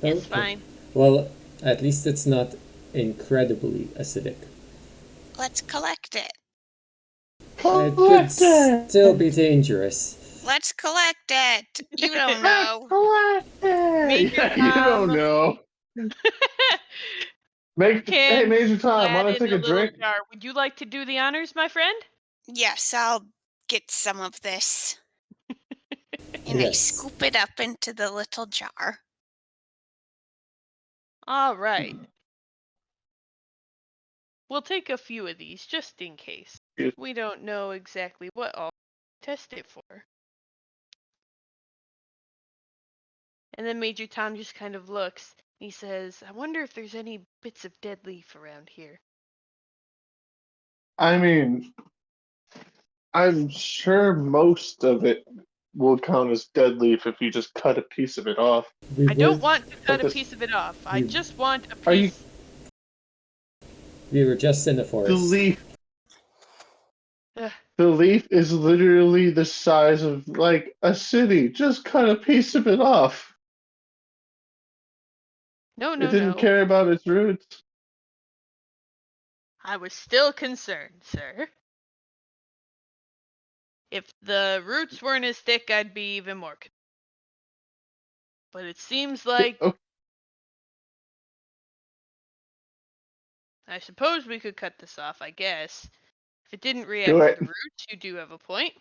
It's Okay. fine. Well, at least it's not incredibly acidic. Let's collect it. It could still be dangerous. Let's collect it. You don't know. Major You Tom. don't know. Hey, Major Tom, want to take a drink? Jar. Would you like to do the honors, my friend? Yes, I'll get some of this. And I Yes. scoop it up into the little jar. All right. We'll take a few of these just in case. Yes. We don't know exactly what all to test it for. And then Major Tom just kind of looks. He says, I wonder if there's any bits of dead leaf around here. I mean, I'm sure most of it will count as dead leaf if you just cut a piece of it off. I don't want to cut a piece of it off. I you- just want a Are you- piece. We were just in the The forest. leaf. Ugh. The leaf is literally the size of like a city. Just cut a piece of it off. No, It didn't care about its roots. I was still concerned, sir. If the roots weren't as thick, I'd be even more concerned. But it seems like Okay. I suppose we could cut this off, I guess. If it didn't react Do to it. the roots, you do have a point.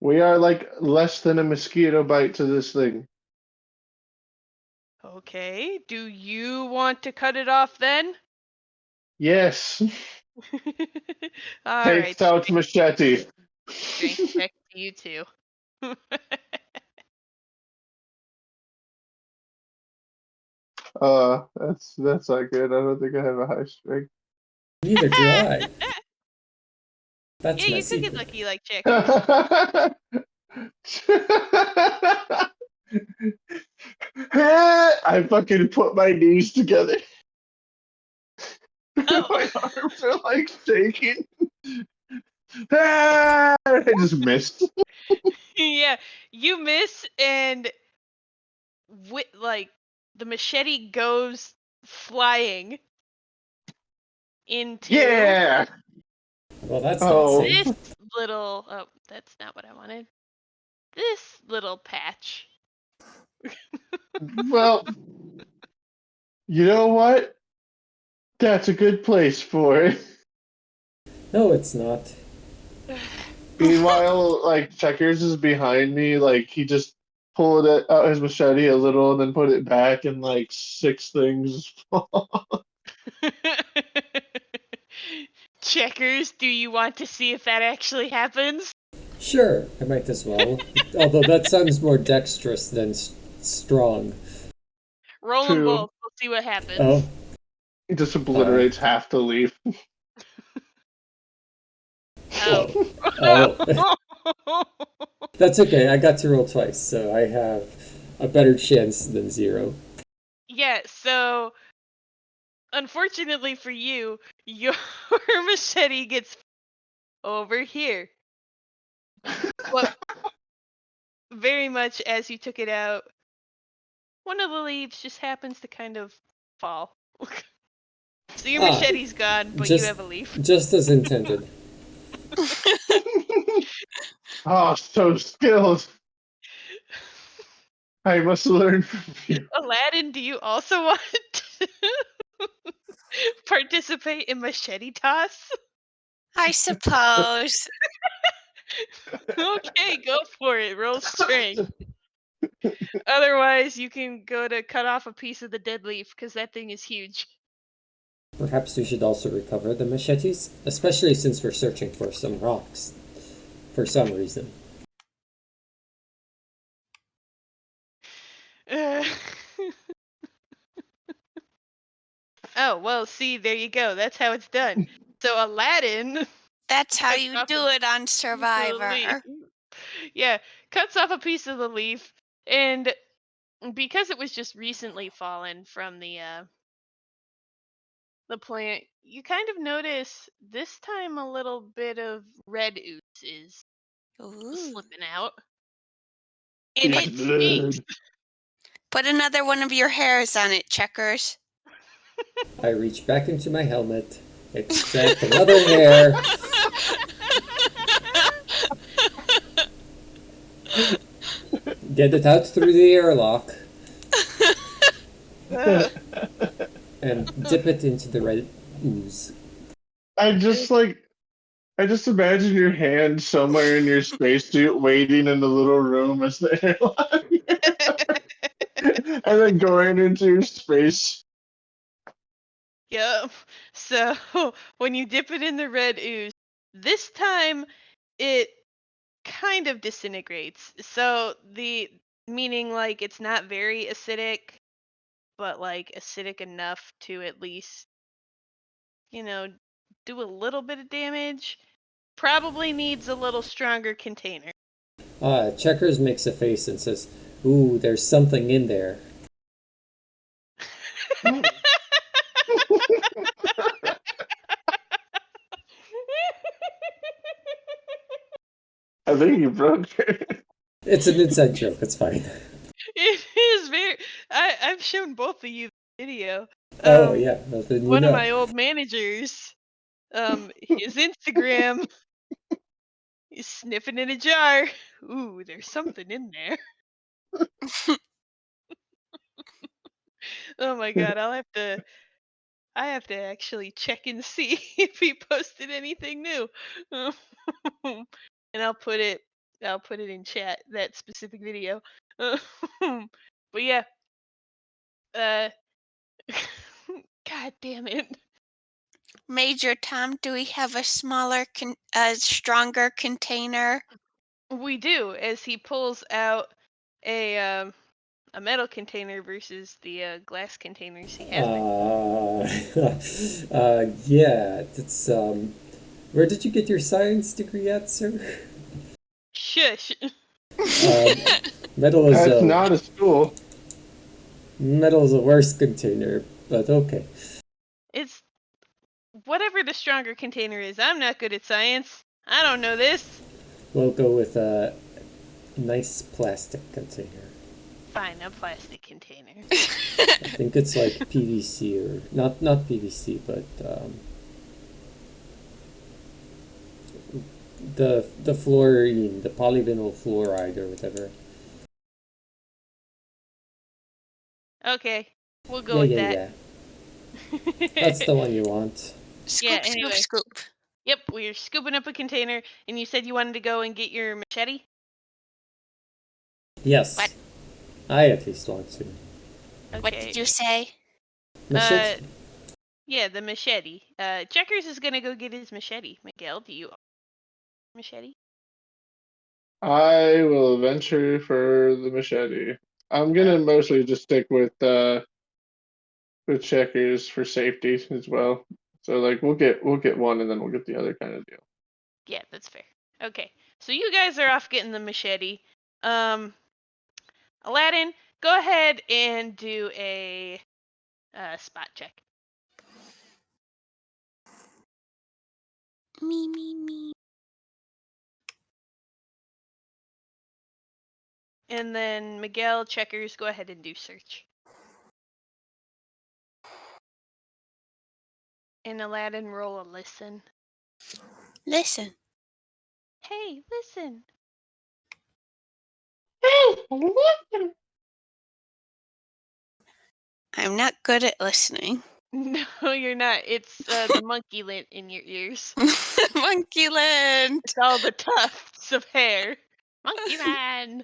We are like less than a mosquito bite to this thing. Okay, do you want to cut it off then? Yes. Alright, Takes out machete. strength check to you too. That's not good. I don't think I have a high strength. Neither do I. That's Yeah, my you could get secret. lucky like checkers. I fucking put my knees together. Oh. My arms are like shaking. I just missed. Yeah, you miss and like the machete goes flying into Yeah. Well, that's Oh. not safe. this little that's not what I wanted. This little patch. Well, you know what? That's a good place for it. No, it's not. Meanwhile, like Checkers is behind me, like he just pulled out his machete a little and then put it back, and like 6 things. Checkers, do you want to see if that actually happens? Sure, I might as well. Although that sounds more dexterous than strong. Roll them Two. both. We'll see what happens. Oh, He just obliterates half the leaf. Oh. Oh. That's okay. I got to roll twice, so I have a better chance than 0. Yeah, so unfortunately for you, your machete gets over here. But very much as you took it out, one of the leaves just happens to kind of fall. So your machete's gone, but you have a leaf. Just as intended. Oh, so skilled. I must learn from you. Aladdin, do you also want to participate in machete toss? I suppose. Okay, go for it. Roll strength. Otherwise, you can go to cut off a piece of the dead leaf because that thing is huge. Perhaps we should also recover the machetes, especially since we're searching for some rocks for some reason. Oh, well, see, there you go. That's how it's done. So Aladdin That's how cuts you off do a it on piece of the leaf. Survivor. Yeah, cuts off a piece of the leaf, and because it was just recently fallen from the plant, you kind of notice this time a little bit of red ooze is Ooh. slipping out. And It's it stinks. blood. Put another one of your hairs on it, Checkers. I reach back into my helmet, extract another hair, get it out through the airlock, Ugh. and dip it into the red ooze. I just imagine your hand somewhere in your spacesuit waiting in the little room as the airlock. And then going into your space. Yep. So when you dip it in the red ooze, this time it kind of disintegrates. So the meaning like it's not very acidic, but like acidic enough to at least, you know, do a little bit of damage. Probably needs a little stronger container. Checkers makes a face and says, "Ooh, there's something in there." I think you broke it. It's an inside joke. It's fine. It is very. I've shown both of you the video. Oh yeah, well, then you One of know. my old managers, his Instagram is sniffing in a jar. Ooh, there's something in there. Oh my god, I have to actually check and see if he posted anything new. And I'll put it in chat, that specific video. But yeah, uh god damn it. Major Tom, do we have a stronger container? We do, as he pulls out a metal container versus the glass containers he has been. Yeah, it's Where did you get your science degree at, sir? Shush. Metal is That's a not a school. metal is a worse container, but okay. It's whatever the stronger container is. I'm not good at science. I don't know this. We'll go with a nice plastic container. Fine, a plastic container. I think it's like PVC or not PVC, but the fluorine, the polyvinyl fluoride or whatever. Okay, we'll go with that. Yeah. That's the one you want. Scoop, Yeah, anyway. scoop. Yep, we're scooping up a container, and you said you wanted to go and get your machete? Yes. What? I at least want to. Okay. What did you say? Machete? Yeah, the machete. Checkers is gonna go get his machete. Miguel, do you machete? I will venture for the machete. I'm gonna mostly just stick with checkers for safety as well. So like we'll get one and then we'll get the other kind of deal. Yeah, that's fair. Okay, so you guys are off getting the machete. Aladdin, go ahead and do a spot check. Me. And then Miguel, Checkers, go ahead and do search. And Aladdin, roll a listen. Listen. Hey, listen. I'm not good at listening. No, you're not. It's the monkey lint in your ears. Monkey land. It's all the tufts of hair. Monkey man.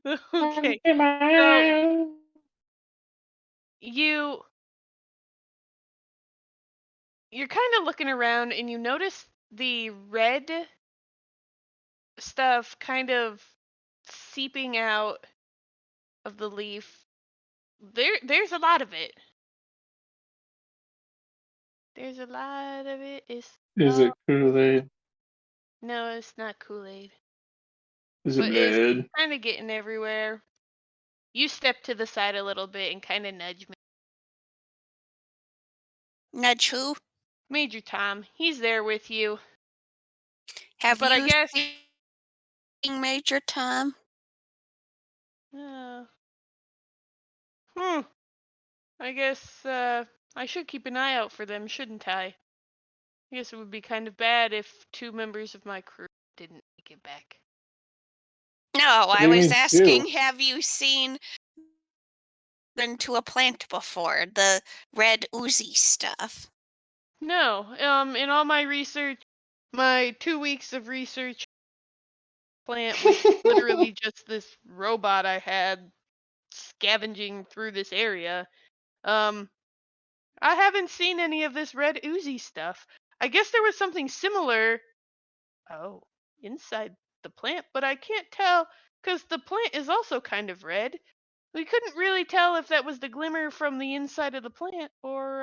Okay. So you're kind of looking around and you notice the red stuff kind of seeping out of the leaf. There's a lot of it. There's a lot of it. Is it Kool-Aid? No, it's not Kool-Aid. Is it But it's mid? kind of getting everywhere. You step to the side a little bit and kind of nudge me. Nudge who? Major Tom, he's there with you. Have But you I guess seen Major Tom? I guess I should keep an eye out for them, shouldn't I? I guess it would be kind of bad if 2 members of my crew didn't make it back. No, What do I you was mean asking, stew? have you seen into a plant before? The red oozy stuff. No, in all my research, my 2 weeks of research plant, which is literally just this robot I had scavenging through this area, I haven't seen any of this red oozy stuff. I guess there was something similar. Oh, inside the plant, but I can't tell because the plant is also kind of red. We couldn't really tell if that was the glimmer from the inside of the plant or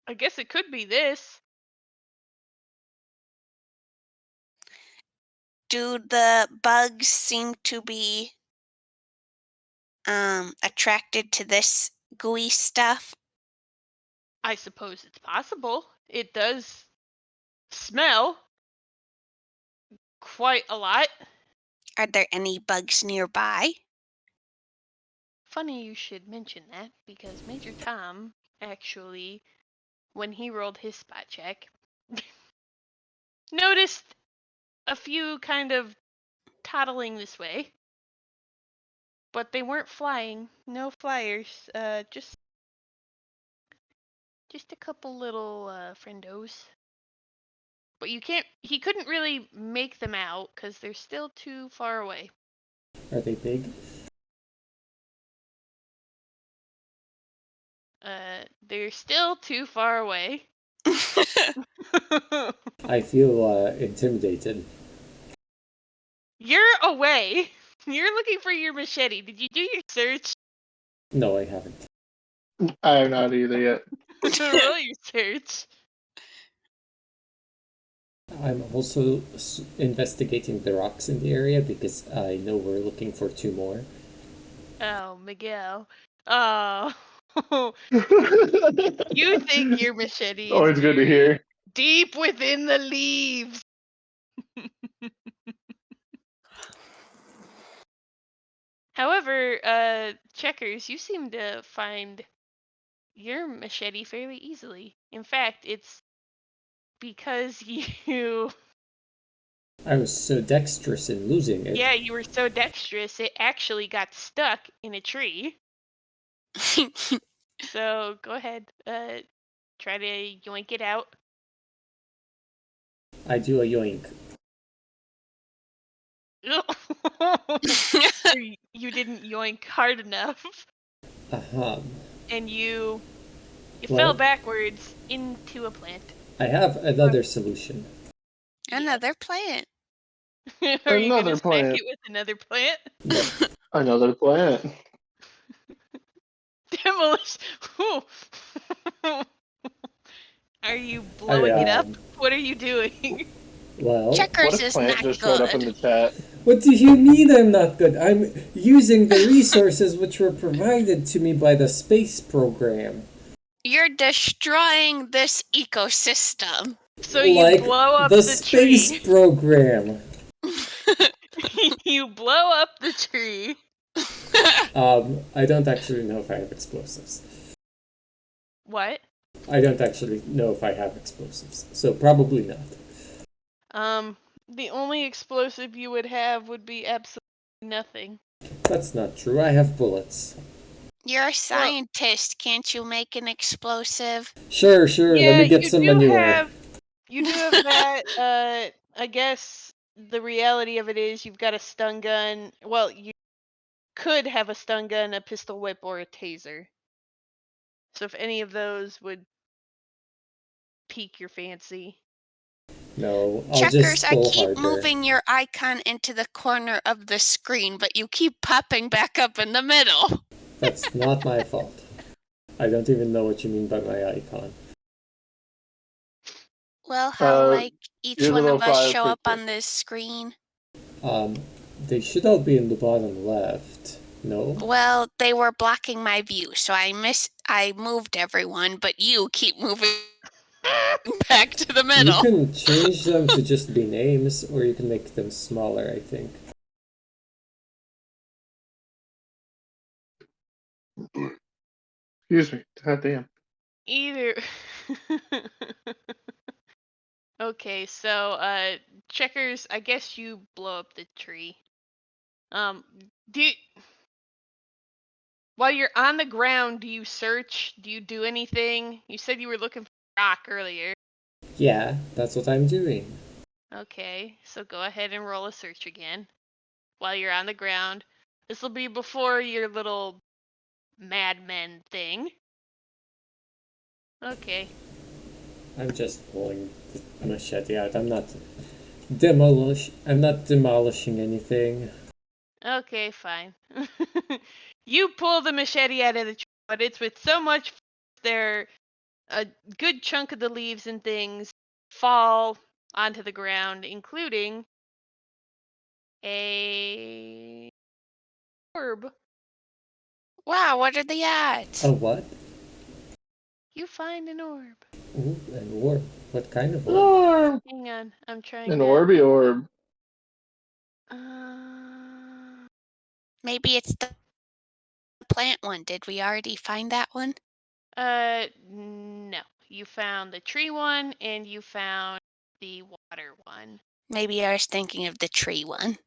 I guess it could be this. Do the bugs seem to be attracted to this gooey stuff? I suppose it's possible. It does smell quite a lot. Are there any bugs nearby? Funny you should mention that because Major Tom actually, when he rolled his spot check, noticed a few kind of toddling this way, but they weren't flying. No flyers. Just a couple little friendos. But he couldn't really make them out because they're still too far away. Are they big? They're still too far away. I feel intimidated. You're away. You're looking for your machete. Did you do your search? No, I haven't. I have not either yet. Roll your search. I'm also investigating the rocks in the area because I know we're looking for 2 more. Oh, Miguel. Oh. You think your machete is Always good to hear. deep within the leaves. However, Checkers, you seem to find your machete fairly easily. In fact, it's because you... I was so dexterous in losing it. Yeah, you were so dexterous, it actually got stuck in a tree. So go ahead, try to yoink it out. I do a yoink. You didn't yoink hard enough, Uh-huh. and you Well- fell backwards into a plant. I have another solution. Another plant. Are you Another gonna smack plant. it with another plant? Yep. Another plant. Demolish. Are you blowing it up? am. What are you doing? Well, Checkers What a is plant not just showed up in good. the chat. what do you mean I'm not good? I'm using the resources which were provided to me by the space program. You're destroying this ecosystem. So you Like blow up the the space tree. program. You blow up the tree. I don't actually know if I have explosives. What? I don't actually know if I have explosives, so probably not. The only explosive you would have would be absolutely nothing. That's not true. I have bullets. You're a scientist. Can't you make an explosive? Sure. Yeah, Let me get you some do manure. you do have that. I guess the reality of it is you've got a stun gun. Well, you could have a stun gun, a pistol whip, or a taser. So if any of those would pique your fancy. No, I'll Checkers, just I pull keep harder. moving your icon into the corner of the screen, but you keep popping back up in the middle. That's not my fault. I don't even know what you mean by my icon. Well, how Uh, like each your one little of us fire show up picture. on this screen? They should all be in the bottom left. No? Well, they were blocking my view, so I moved everyone, but you keep moving back to the You middle. can change them to just be names, or you can make them smaller, I think. Excuse me. God damn. Either. Okay, so Checkers, I guess you blow up the tree. Do you, while you're on the ground, do you search? Do you do anything? You said you were looking for rock earlier. Yeah, that's what I'm doing. Okay, so go ahead and roll a search again while you're on the ground. This will be before your little madmen thing. Okay. I'm just pulling the machete out. I'm not demolishing anything. Okay, fine. You pull the machete out of the tree, but it's with so much force there a good chunk of the leaves and things fall onto the ground, including a orb. Wow, what are the odds? A what? You find an orb. Ooh, an orb. What kind of orb? Orb. Hang on, I'm trying An to. Orby orb. Maybe it's the plant one. Did we already find that one? No. You found the tree one and you found the water one. Maybe I was thinking of the tree one.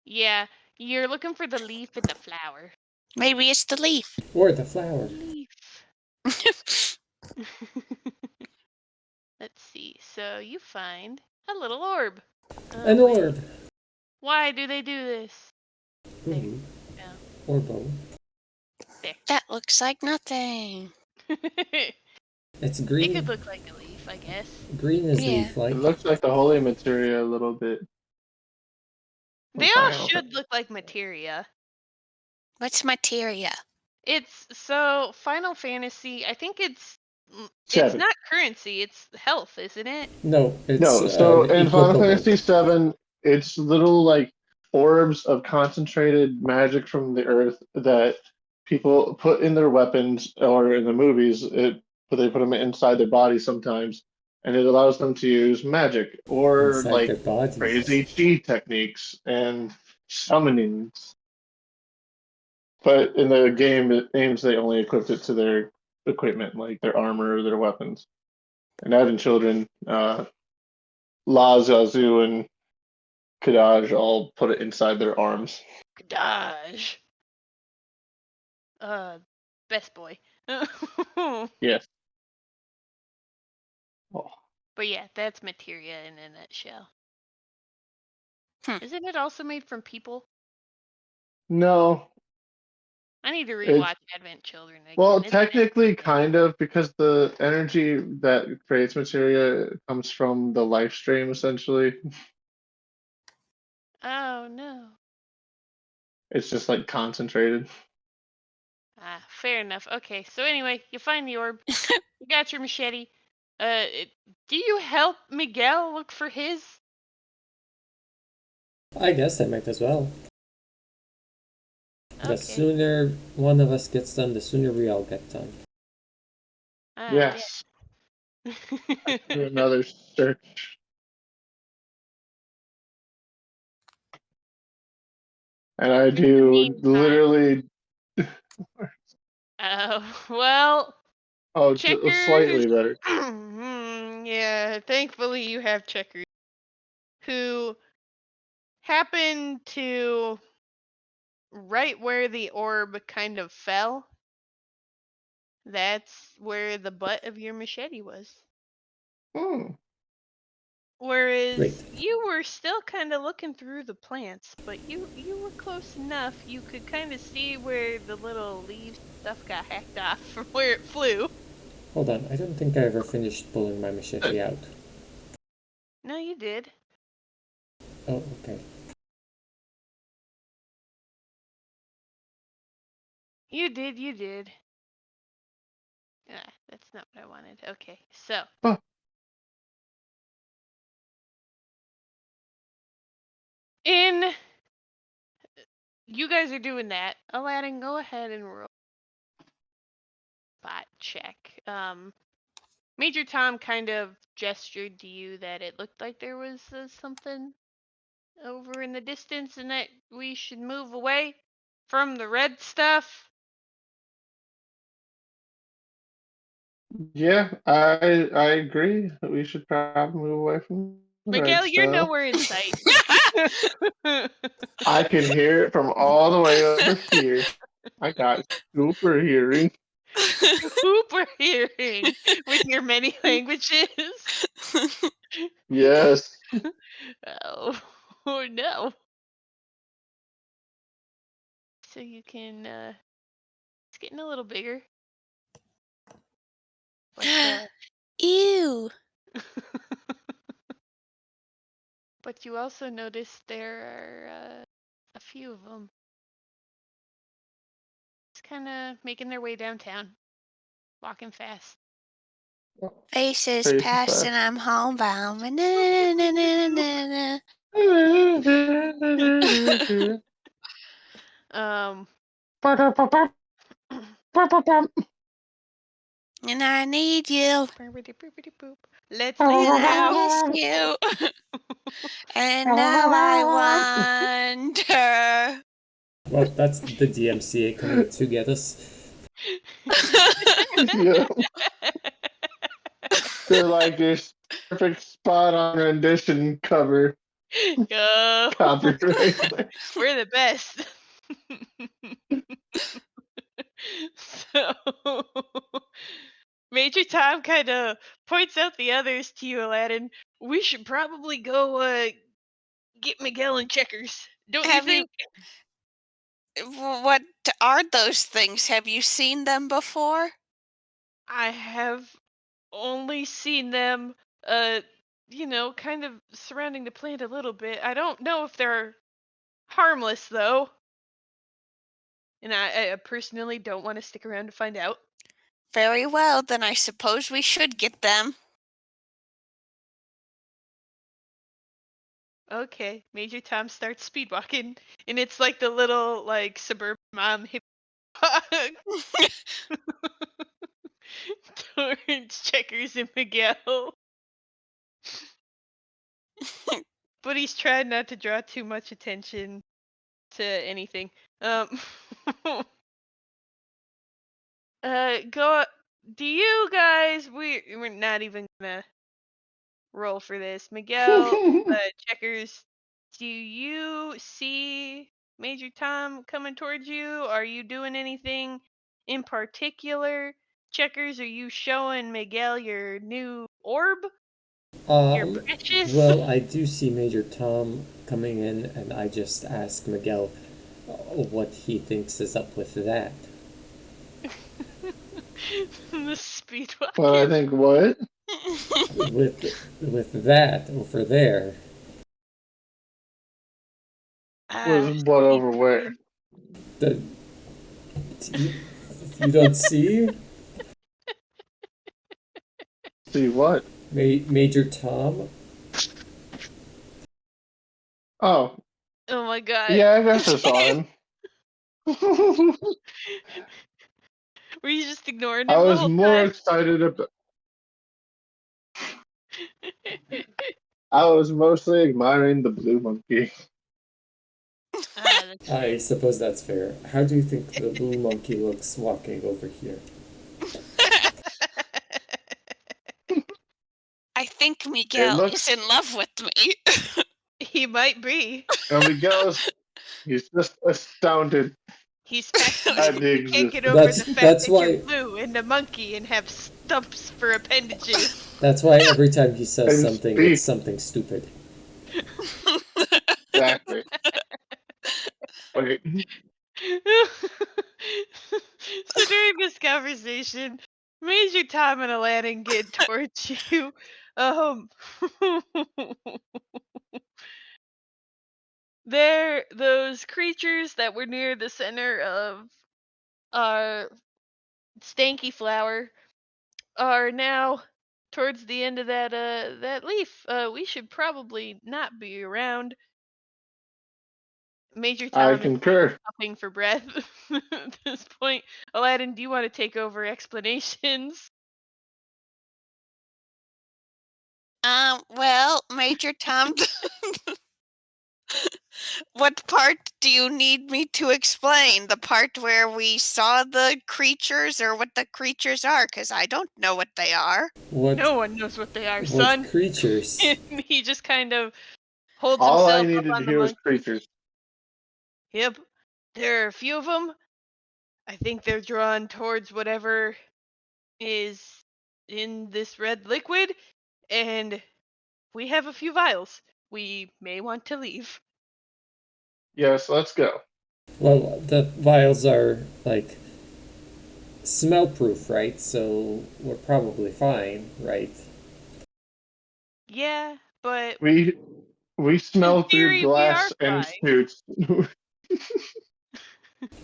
Yeah, you're looking for the leaf and the flower. Maybe it's the leaf. Or the flower. Leaf. Let's see. So you find a little orb. An wait. orb. Why do they do this? Ooh. Yeah. Orbo. That looks like nothing. It's It green. could look like a leaf, I guess. Green is Yeah. leaf-like. It looks like the holy materia a little bit. They all should look like materia. What's materia? It's so Final Fantasy. I think it's Seven. not currency. It's health, isn't it? No, it's No, so in Final equipable. Fantasy VII, it's little like orbs of concentrated magic from the earth that people put in their weapons, or in the movies, but they put them inside their body sometimes, and it allows them to use magic or Inside like their bodies. crazy chi techniques and summonings. But in the game, it aims they only equipped it to their equipment, like their armor or their weapons. And Advent Children, La Zazu and Kadaj all put it inside their arms. Kadaj. Best boy. Yes. Oh. But yeah, that's materia in a nutshell. Hmm. Isn't it also made from people? No. I need to rewatch Advent Children again. Well, It's technically, kind of, because the energy that creates materia comes from the life stream, essentially. Oh no. It's just like concentrated. Fair enough. Okay, so anyway, you find the orb. You got your machete. Do you help Miguel look for his? I guess I might as well. Okay. The sooner one of us gets done, the sooner we all get done. Yes. Do another search. And I do meantime- literally. Well, Oh, Checkers. slightly better. Yeah, thankfully you have Checkers, who happened to right where the orb kind of fell. That's where the butt of your machete was. Hmm. Whereas Great. you were still kind of looking through the plants, but you were close enough. You could kind of see where the little leaves stuff got hacked off from where it flew. Hold on, I don't think I ever finished pulling my machete out. No, you did. Oh, okay. You did. Ah, that's not what I wanted. Okay, so. Huh. You guys are doing that. Aladdin, go ahead and roll bot check. Major Tom kind of gestured to you that it looked like there was something over in the distance and that we should move away from the red stuff. Yeah, I agree that we should probably move away from the Miguel, red you're stuff. nowhere in sight. I can hear it from all the way over here. I got super hearing. Super hearing with your many languages. Yes. Oh no. So you can it's getting a little bigger. But Ew. but you also notice there are a few of them. Just kind of making their way downtown, walking fast. Faces Faces past and fast. I'm homebound. Na-na-na-na-na-na-na. Um, And I need you. let's leave I now. miss you. And now I wonder. Well, that's the DMCA coming to get us. Yeah. They're like this perfect spot on rendition cover. Go. Copyright. We're the best. So Major Tom kind of points out the others to you, Aladdin. We should probably go get Miguel and Checkers. Don't you Have you? think? What are those things? Have you seen them before? I have only seen them, kind of surrounding the plant a little bit. I don't know if they're harmless, though. And I personally don't want to stick around to find out. Very well, then I suppose we should get them. Okay, Major Tom starts speed walking, and it's like the little, like, suburban mom hip towards Checkers and Miguel. But he's trying not to draw too much attention to anything. Go. Do you guys? We're not even gonna roll for this. Miguel, Checkers. Do you see Major Tom coming towards you? Are you doing anything in particular? Checkers, are you showing Miguel your new orb? Your precious? Well, I do see Major Tom coming in, and I just ask Miguel what he thinks is up with that. The speed walk. Well, I think what? With that over there. Was what over where? The, you don't see? See what? Major Tom? Oh, Oh my god. yeah, I guess I saw him. Were you just ignoring I him the was whole more time? excited about. I was mostly admiring the blue monkey. That's I fair. suppose that's fair. How do you think the blue monkey looks walking over here? I think It Miguel is looks, in love with me. He might be. and Miguel's, he's just astounded He's fascinated. at the He can't get existence. over the fact That's that you're why blue and a monkey and have stumps for appendages. that's why every time he says And something, it's speak. something stupid. Exactly. Wait. So during this conversation, Major Tom and Aladdin get towards you. Um, they're those creatures that were near the center of our stanky flower are now towards the end of that leaf. We should probably not be around. Major I Tom is concur. puffing for breath at this point. Aladdin, do you want to take over explanations? Well, Major Tom, what part do you need me to explain? The part where we saw the creatures or what the creatures are? Because I don't know what they are. What No one knows what they are, what son. creatures? And he just kind of holds All I himself up needed to on the hear was monkey. creatures. Yep. There are a few of them. I think they're drawn towards whatever is in this red liquid, and we have a few vials. We may want to leave. Yes, let's go. Well, the vials are like smell proof, right? So we're probably fine, right? Yeah, but We in smell through theory, we are glass and fine. snoots.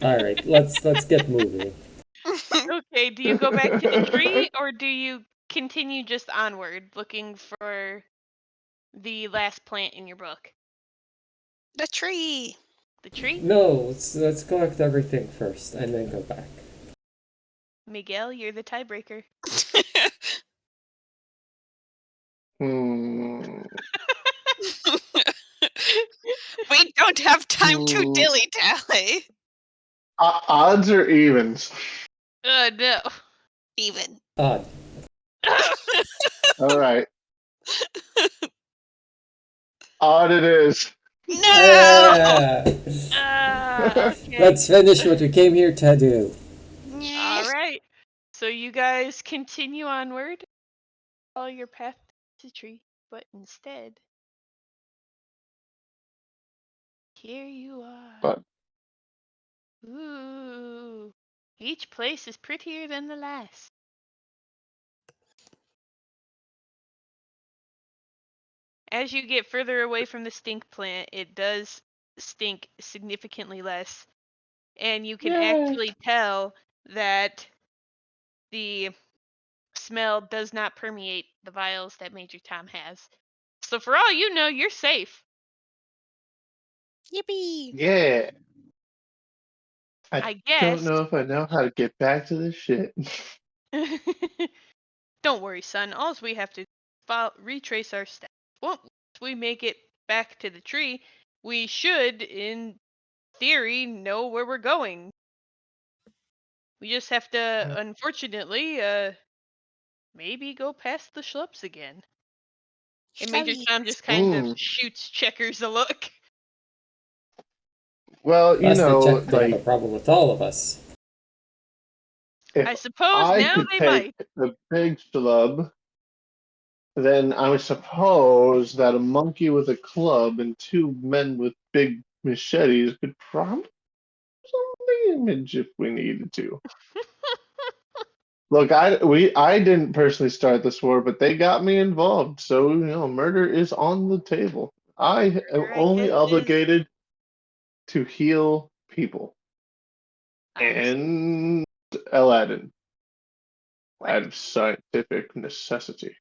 All right, let's get moving. Okay, do you go back to the tree or do you continue just onward looking for the last plant in your book? The tree. The tree? No, let's collect everything first and then go back. Miguel, you're the tiebreaker. Hmm. We don't have time to dilly dally. Odds or evens? No. Even. Odd. All right. Odd it is. No! Yeah. Okay. Let's finish what we came here to do. All right. So you guys continue onward. Follow your path to the tree, but instead, here you are. But Ooh. Each place is prettier than the last. As you get further away from the stink plant, it does stink significantly less. And you can actually tell that the smell does not permeate the vials that Major Tom has. So for all you know, you're safe. Yippee! yeah, I I don't guess. know if I know how to get back to this shit. Don't worry, son. All we have to retrace our steps. Once we make it back to the tree, we should, in theory, know where we're going. We just have to, unfortunately, maybe go past the schlups again. And Major Schlubby. Tom just kind of Mm. shoots Checkers a look. Well, you Plastic know, Check could have a like problem with all of us. if I suppose I now could they take might. the big schlub, then I would suppose that a monkey with a club and two men with big machetes could probably do some damage if we needed to. Look, I didn't personally start this war, but they got me involved. So, you know, murder is on the table. I am I only guess is. obligated to heal people. I And Aladdin, what? out of scientific necessity.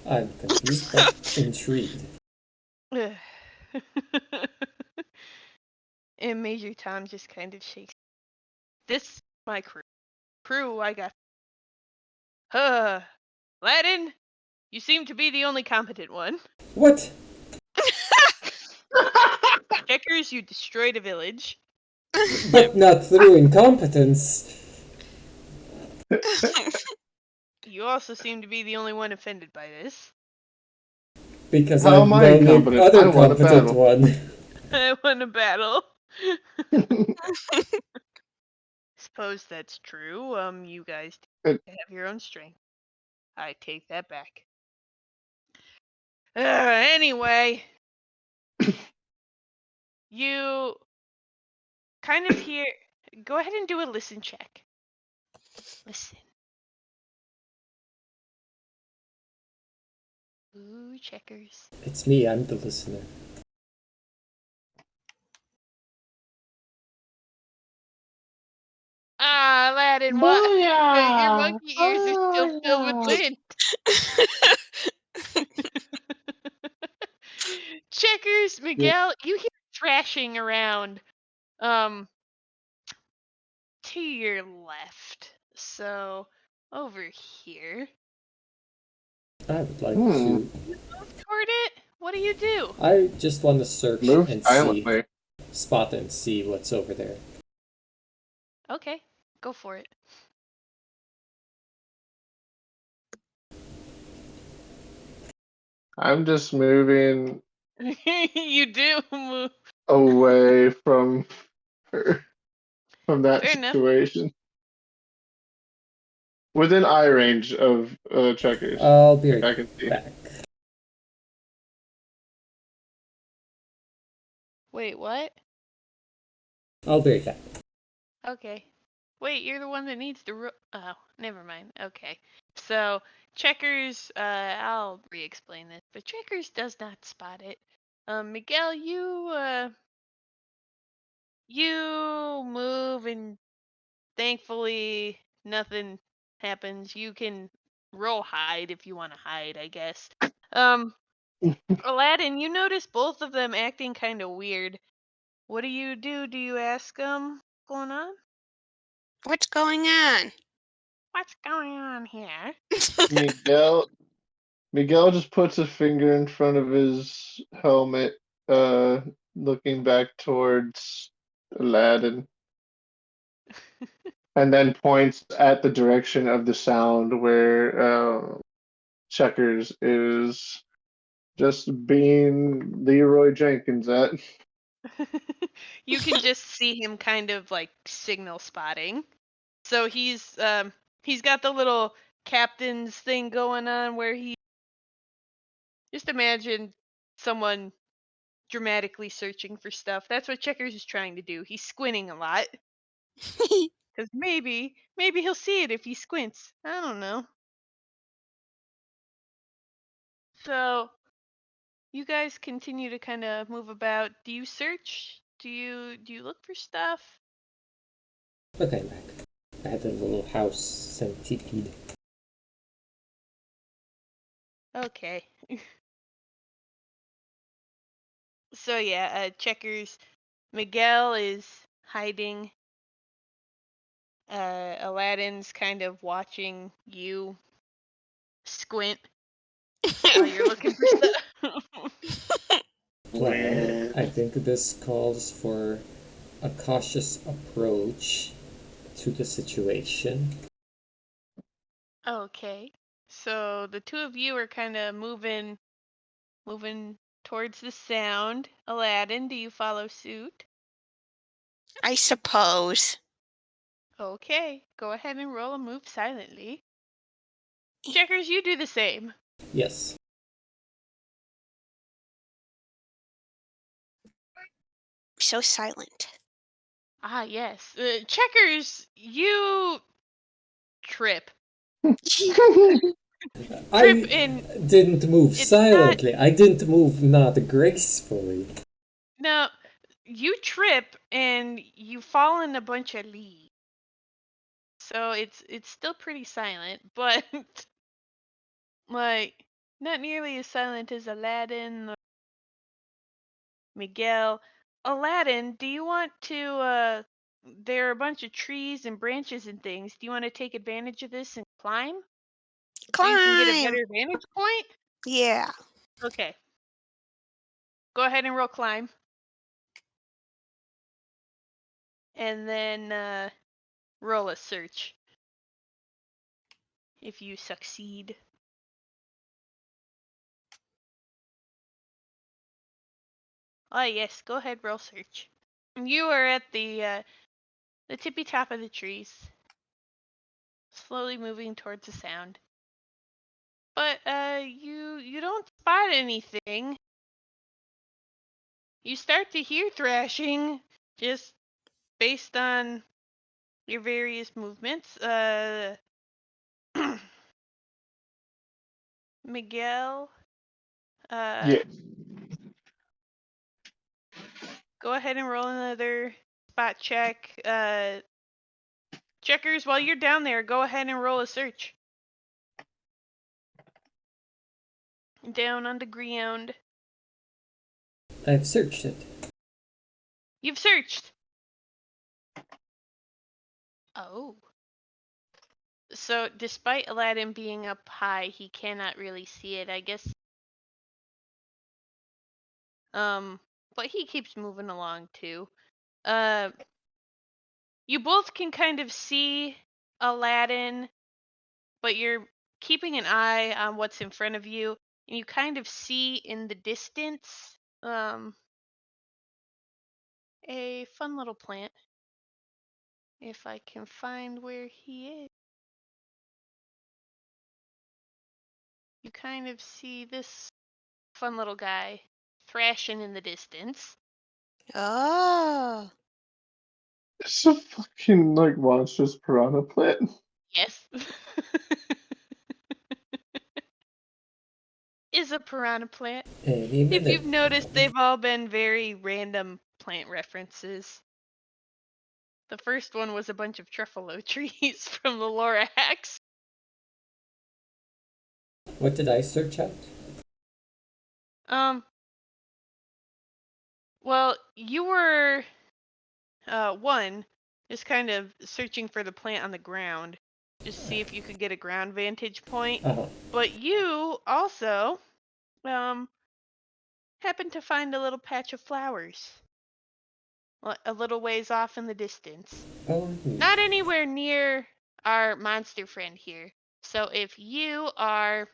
I'm confused but intrigued. And Major Tom just kind of shakes. This my crew. Crew, I got. Aladdin, you seem to be the only competent one. What? Checkers, you destroyed a village. But not through incompetence. You also seem to be the only one offended by this. Because How I've am I known the incompetent? other I won a competent battle. one. I won a battle. Suppose that's true. You guys have your own strength. I take that back. Anyway, you kind of hear. Go ahead and do a listen check. Listen. Ooh, checkers. It's me, I'm the listener. Ah, Aladdin, what? Your monkey ears are still filled with lint. Checkers, Miguel, you hear thrashing around to your left. So over here. I would like to. Move toward it? What do you do? I just want to search Move and silently. spot and see what's over there. Okay, go for it. I'm just moving You do move. away from her, from that Fair enough. situation. Within eye range of checkers. I'll be I right can see. back. Wait, what? I'll be right back. Okay. Wait, you're the one that needs to oh, never mind. Okay. So, Checkers, I'll re-explain this, but Checkers does not spot it. Miguel, you move and thankfully nothing happens. You can roll hide if you want to hide, I guess. Aladdin, you notice both of them acting kind of weird. What do you do? Do you ask them what's going on? What's going on? What's going on here? Miguel just puts a finger in front of his helmet, looking back towards Aladdin, and then points at the direction of the sound where Checkers is just being Leroy Jenkins at. You can just see him kind of like signal spotting. So he's got the little captain's thing going on where he just imagine someone dramatically searching for stuff. That's what Checkers is trying to do. He's squinting a lot cuz maybe he'll see it if he squints. I don't know. So you guys continue to kind of move about. Do you search? Do you look for stuff? Okay, I'm back. I had a little house centipede. Okay. So yeah, Checkers. Miguel is hiding. Aladdin's kind of watching you squint while you're looking for stuff. Well, I think this calls for a cautious approach to the situation. Okay. So the two of you are kind of moving towards the sound. Aladdin, do you follow suit? I suppose. Okay. Go ahead and roll a move silently. Checkers, you do the same. Yes. So silent. Ah, yes. Checkers, you trip. I And didn't move it's silently. I didn't move not gracefully. no, you trip and you fall in a bunch of leaves. So it's still pretty silent, but like Not nearly as silent as Aladdin or Miguel. Aladdin, do you want to, there are a bunch of trees and branches and things. Do you want to take advantage of this and climb? So you can get a Climb. better vantage point? Yeah. Okay. Go ahead and roll climb. And then roll a search. If you succeed. Oh yes, go ahead, roll search. You are at the tippy top of the trees. Slowly moving towards the sound. But you don't spot anything. You start to hear thrashing just based on your various movements. Miguel, Yeah. go ahead and roll another spot check. Checkers, while you're down there, go ahead and roll a search. Down on the ground. I've searched it. You've searched. Oh. So, despite Aladdin being up high, he cannot really see it, I guess. But he keeps moving along too. You both can kind of see Aladdin, but you're keeping an eye on what's in front of you, and you kind of see in the distance, a fun little plant. If I can find where he is. You kind of see this fun little guy thrashing in the distance. Oh. It's a fucking like monstrous piranha plant. Yes. Is a piranha plant. Any If minute. you've noticed, they've all been very random plant references. The first one was a bunch of truffalo trees from the Lorax. What did I search out? Well, you were, one, just kind of searching for the plant on the ground. Just see if you could get a ground vantage point. Uh-huh. But you also, happened to find a little patch of flowers. A little ways off in the distance. Oh, Not anywhere near our monster friend here. So if you are,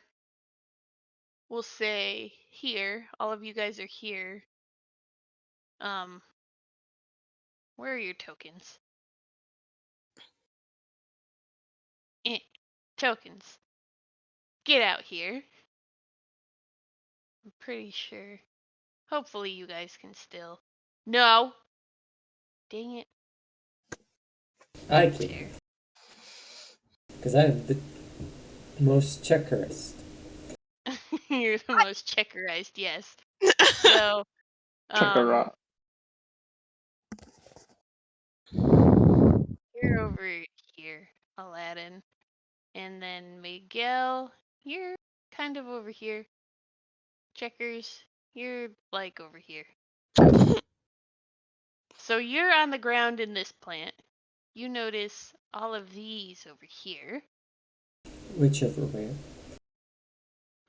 we'll say here, all of you guys are here. Where are your tokens? Tokens. Get out here. I'm pretty sure. Hopefully you guys can still. No. Dang it. I can. Because I have the most checkerist. You're the most checkerized, yes. So, Checkerot. you're over here, Aladdin. And then Miguel, you're kind of over here. Checkers, you're like over here. So you're on the ground in this plant. You notice all of these over here. Whichever way.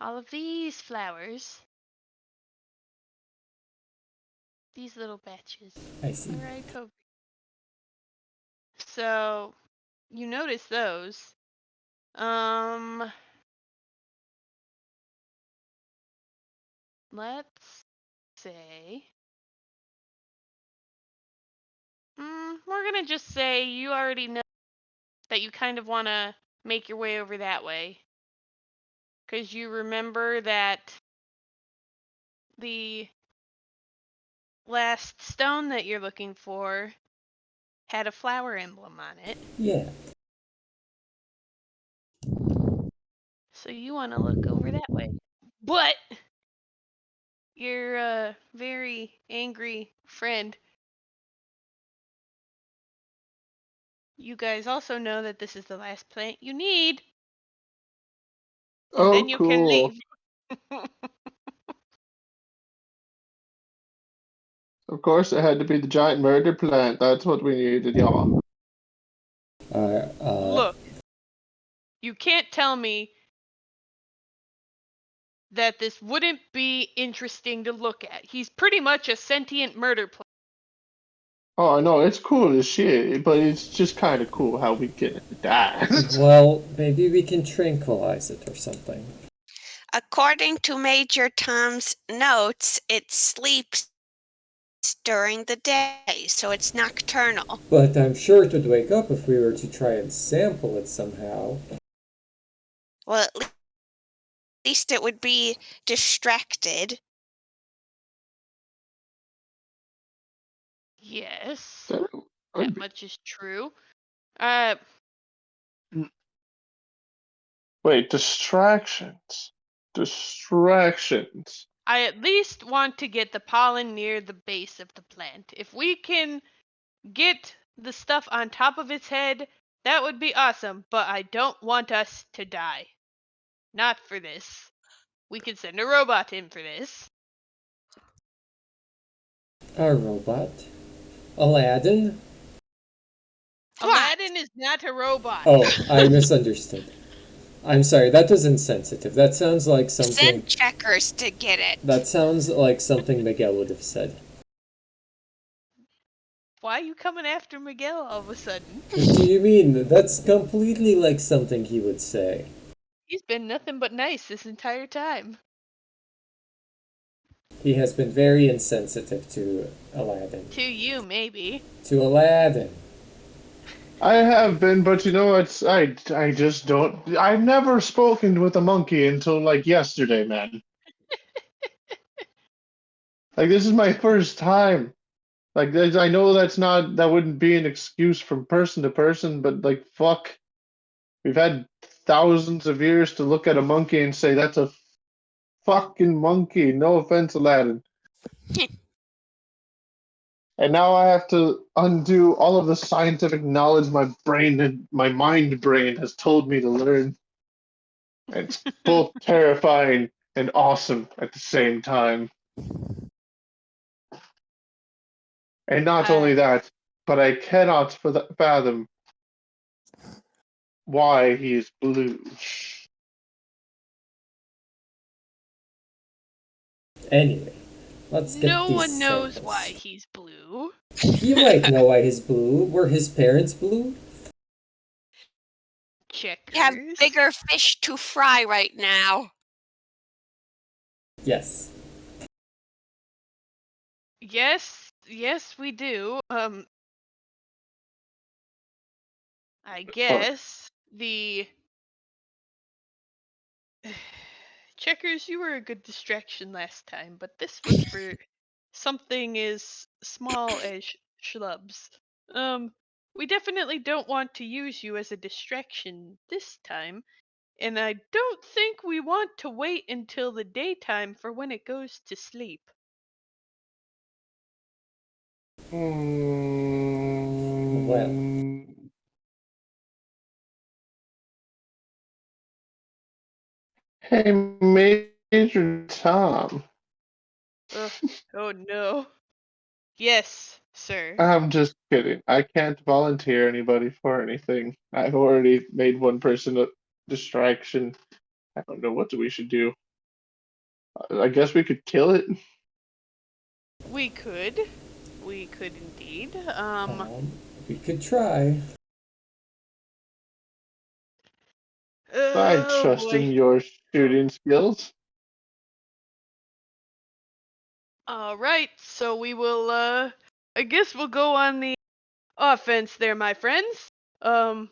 All of these flowers. These little batches. I see. Right over. So you notice those. Let's say. We're gonna just say you already know that you kind of want to make your way over that way. Because you remember that the last stone that you're looking for had a flower emblem on it. Yeah. So you want to look over that way. But your very angry friend, you guys also know that this is the last plant you need. And Oh, then you can cool. leave. Of course, it had to be the giant murder plant. That's what we needed, y'all. Look, you can't tell me that this wouldn't be interesting to look at. He's pretty much a sentient murder plant. Oh, I know, it's cool as shit, but it's just kind of cool how we get it to die. Well, maybe we can tranquilize it or something. According to Major Tom's notes, it sleeps during the day, so it's nocturnal. But I'm sure it would wake up if we were to try and sample it somehow. Well, at least it would be distracted. Yes, That that would be- much is true. Wait, distractions. Distractions. I at least want to get the pollen near the base of the plant. If we can get the stuff on top of its head, that would be awesome, but I don't want us to die. Not for this. We could send a robot in for this. Our robot? Aladdin? What? Aladdin is not a robot. Oh, I misunderstood. I'm sorry, that was insensitive. That sounds like something. Send checkers to get it. That sounds like something Miguel would have said. Why are you coming after Miguel all of a sudden? What do you mean? That's completely like something he would say. He's been nothing but nice this entire time. He has been very insensitive to Aladdin. To you, maybe. To Aladdin. I have been, but you know what? I just don't. I've never spoken with a monkey until like yesterday, man. Like this is my first time. Like I know that wouldn't be an excuse from person to person, but like fuck, we've had thousands of years to look at a monkey and say that's a fucking monkey. No offense, Aladdin. And now I have to undo all of the scientific knowledge my mind brain has told me to learn. It's both terrifying and awesome at the same time. And not only that, but I cannot fathom why he is blue. Anyway, let's get No these one knows samples. why he's blue. You might know why he's blue. Were his parents blue? Checkers. We have bigger fish to fry right now. Yes. Yes, we do. I guess the Checkers, you were a good distraction last time, but this was for something as small as schlubs. We definitely don't want to use you as a distraction this time, and I don't think we want to wait until the daytime for when it goes to sleep. Hey, Major Tom. Oh no. Yes, sir. I'm just kidding. I can't volunteer anybody for anything. I've already made one person a distraction. I don't know what we should do. I guess we could kill it. We could. We could indeed. We could try. I trust in your shooting skills. All right, so we will. I guess we'll go on the offense there, my friends. The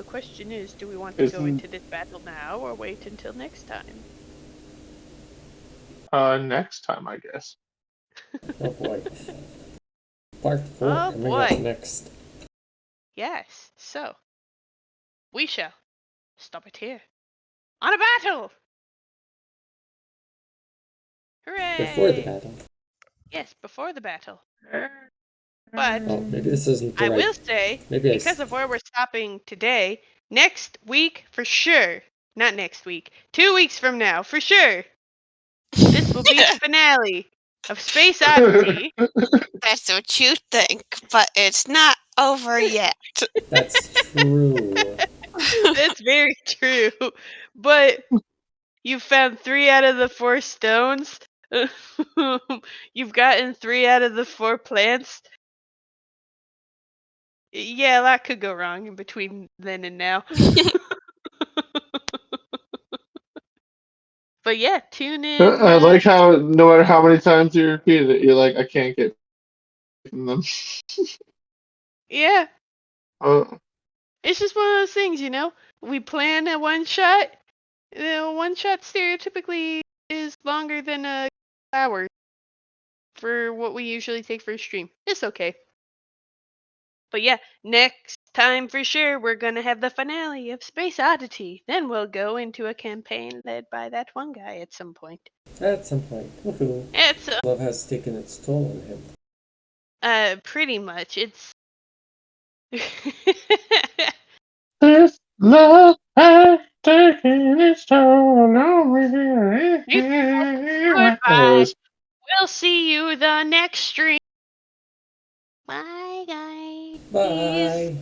question is, do we want to go into this battle now or wait until next time? Next time, I guess. Oh boy. Part 4 Oh, coming boy. up next. Yes. So we shall stop it here. On a battle. Hooray! Before the battle. Yes, before the battle. But Oh, maybe this isn't the I right. will say, Maybe because of where we're stopping today, next week for sure. Not next week. 2 weeks from now, for sure. will be the finale of Space Odyssey. That's what you think, but it's not over yet. That's true. That's very true. But you've found 3 out of the 4 stones. You've gotten 3 out of the 4 plants. Yeah, a lot could go wrong in between then and now. But yeah, tune in. I like how no matter how many times you repeat it, you're like, I can't get from them. Yeah, Uh, it's just one of those things, you know? We plan a one shot. One shot stereotypically is longer than a hour for what we usually take for a stream. It's okay. But yeah, next time for sure, we're gonna have the finale of Space Oddity. Then we'll go into a campaign led by that one guy at some point. At some point. Woohoo. It's Love has taken its toll on him. pretty much. It's this love has taken its toll on me. goodbye. Anyways, We'll see you the next stream. Bye, guys. Bye.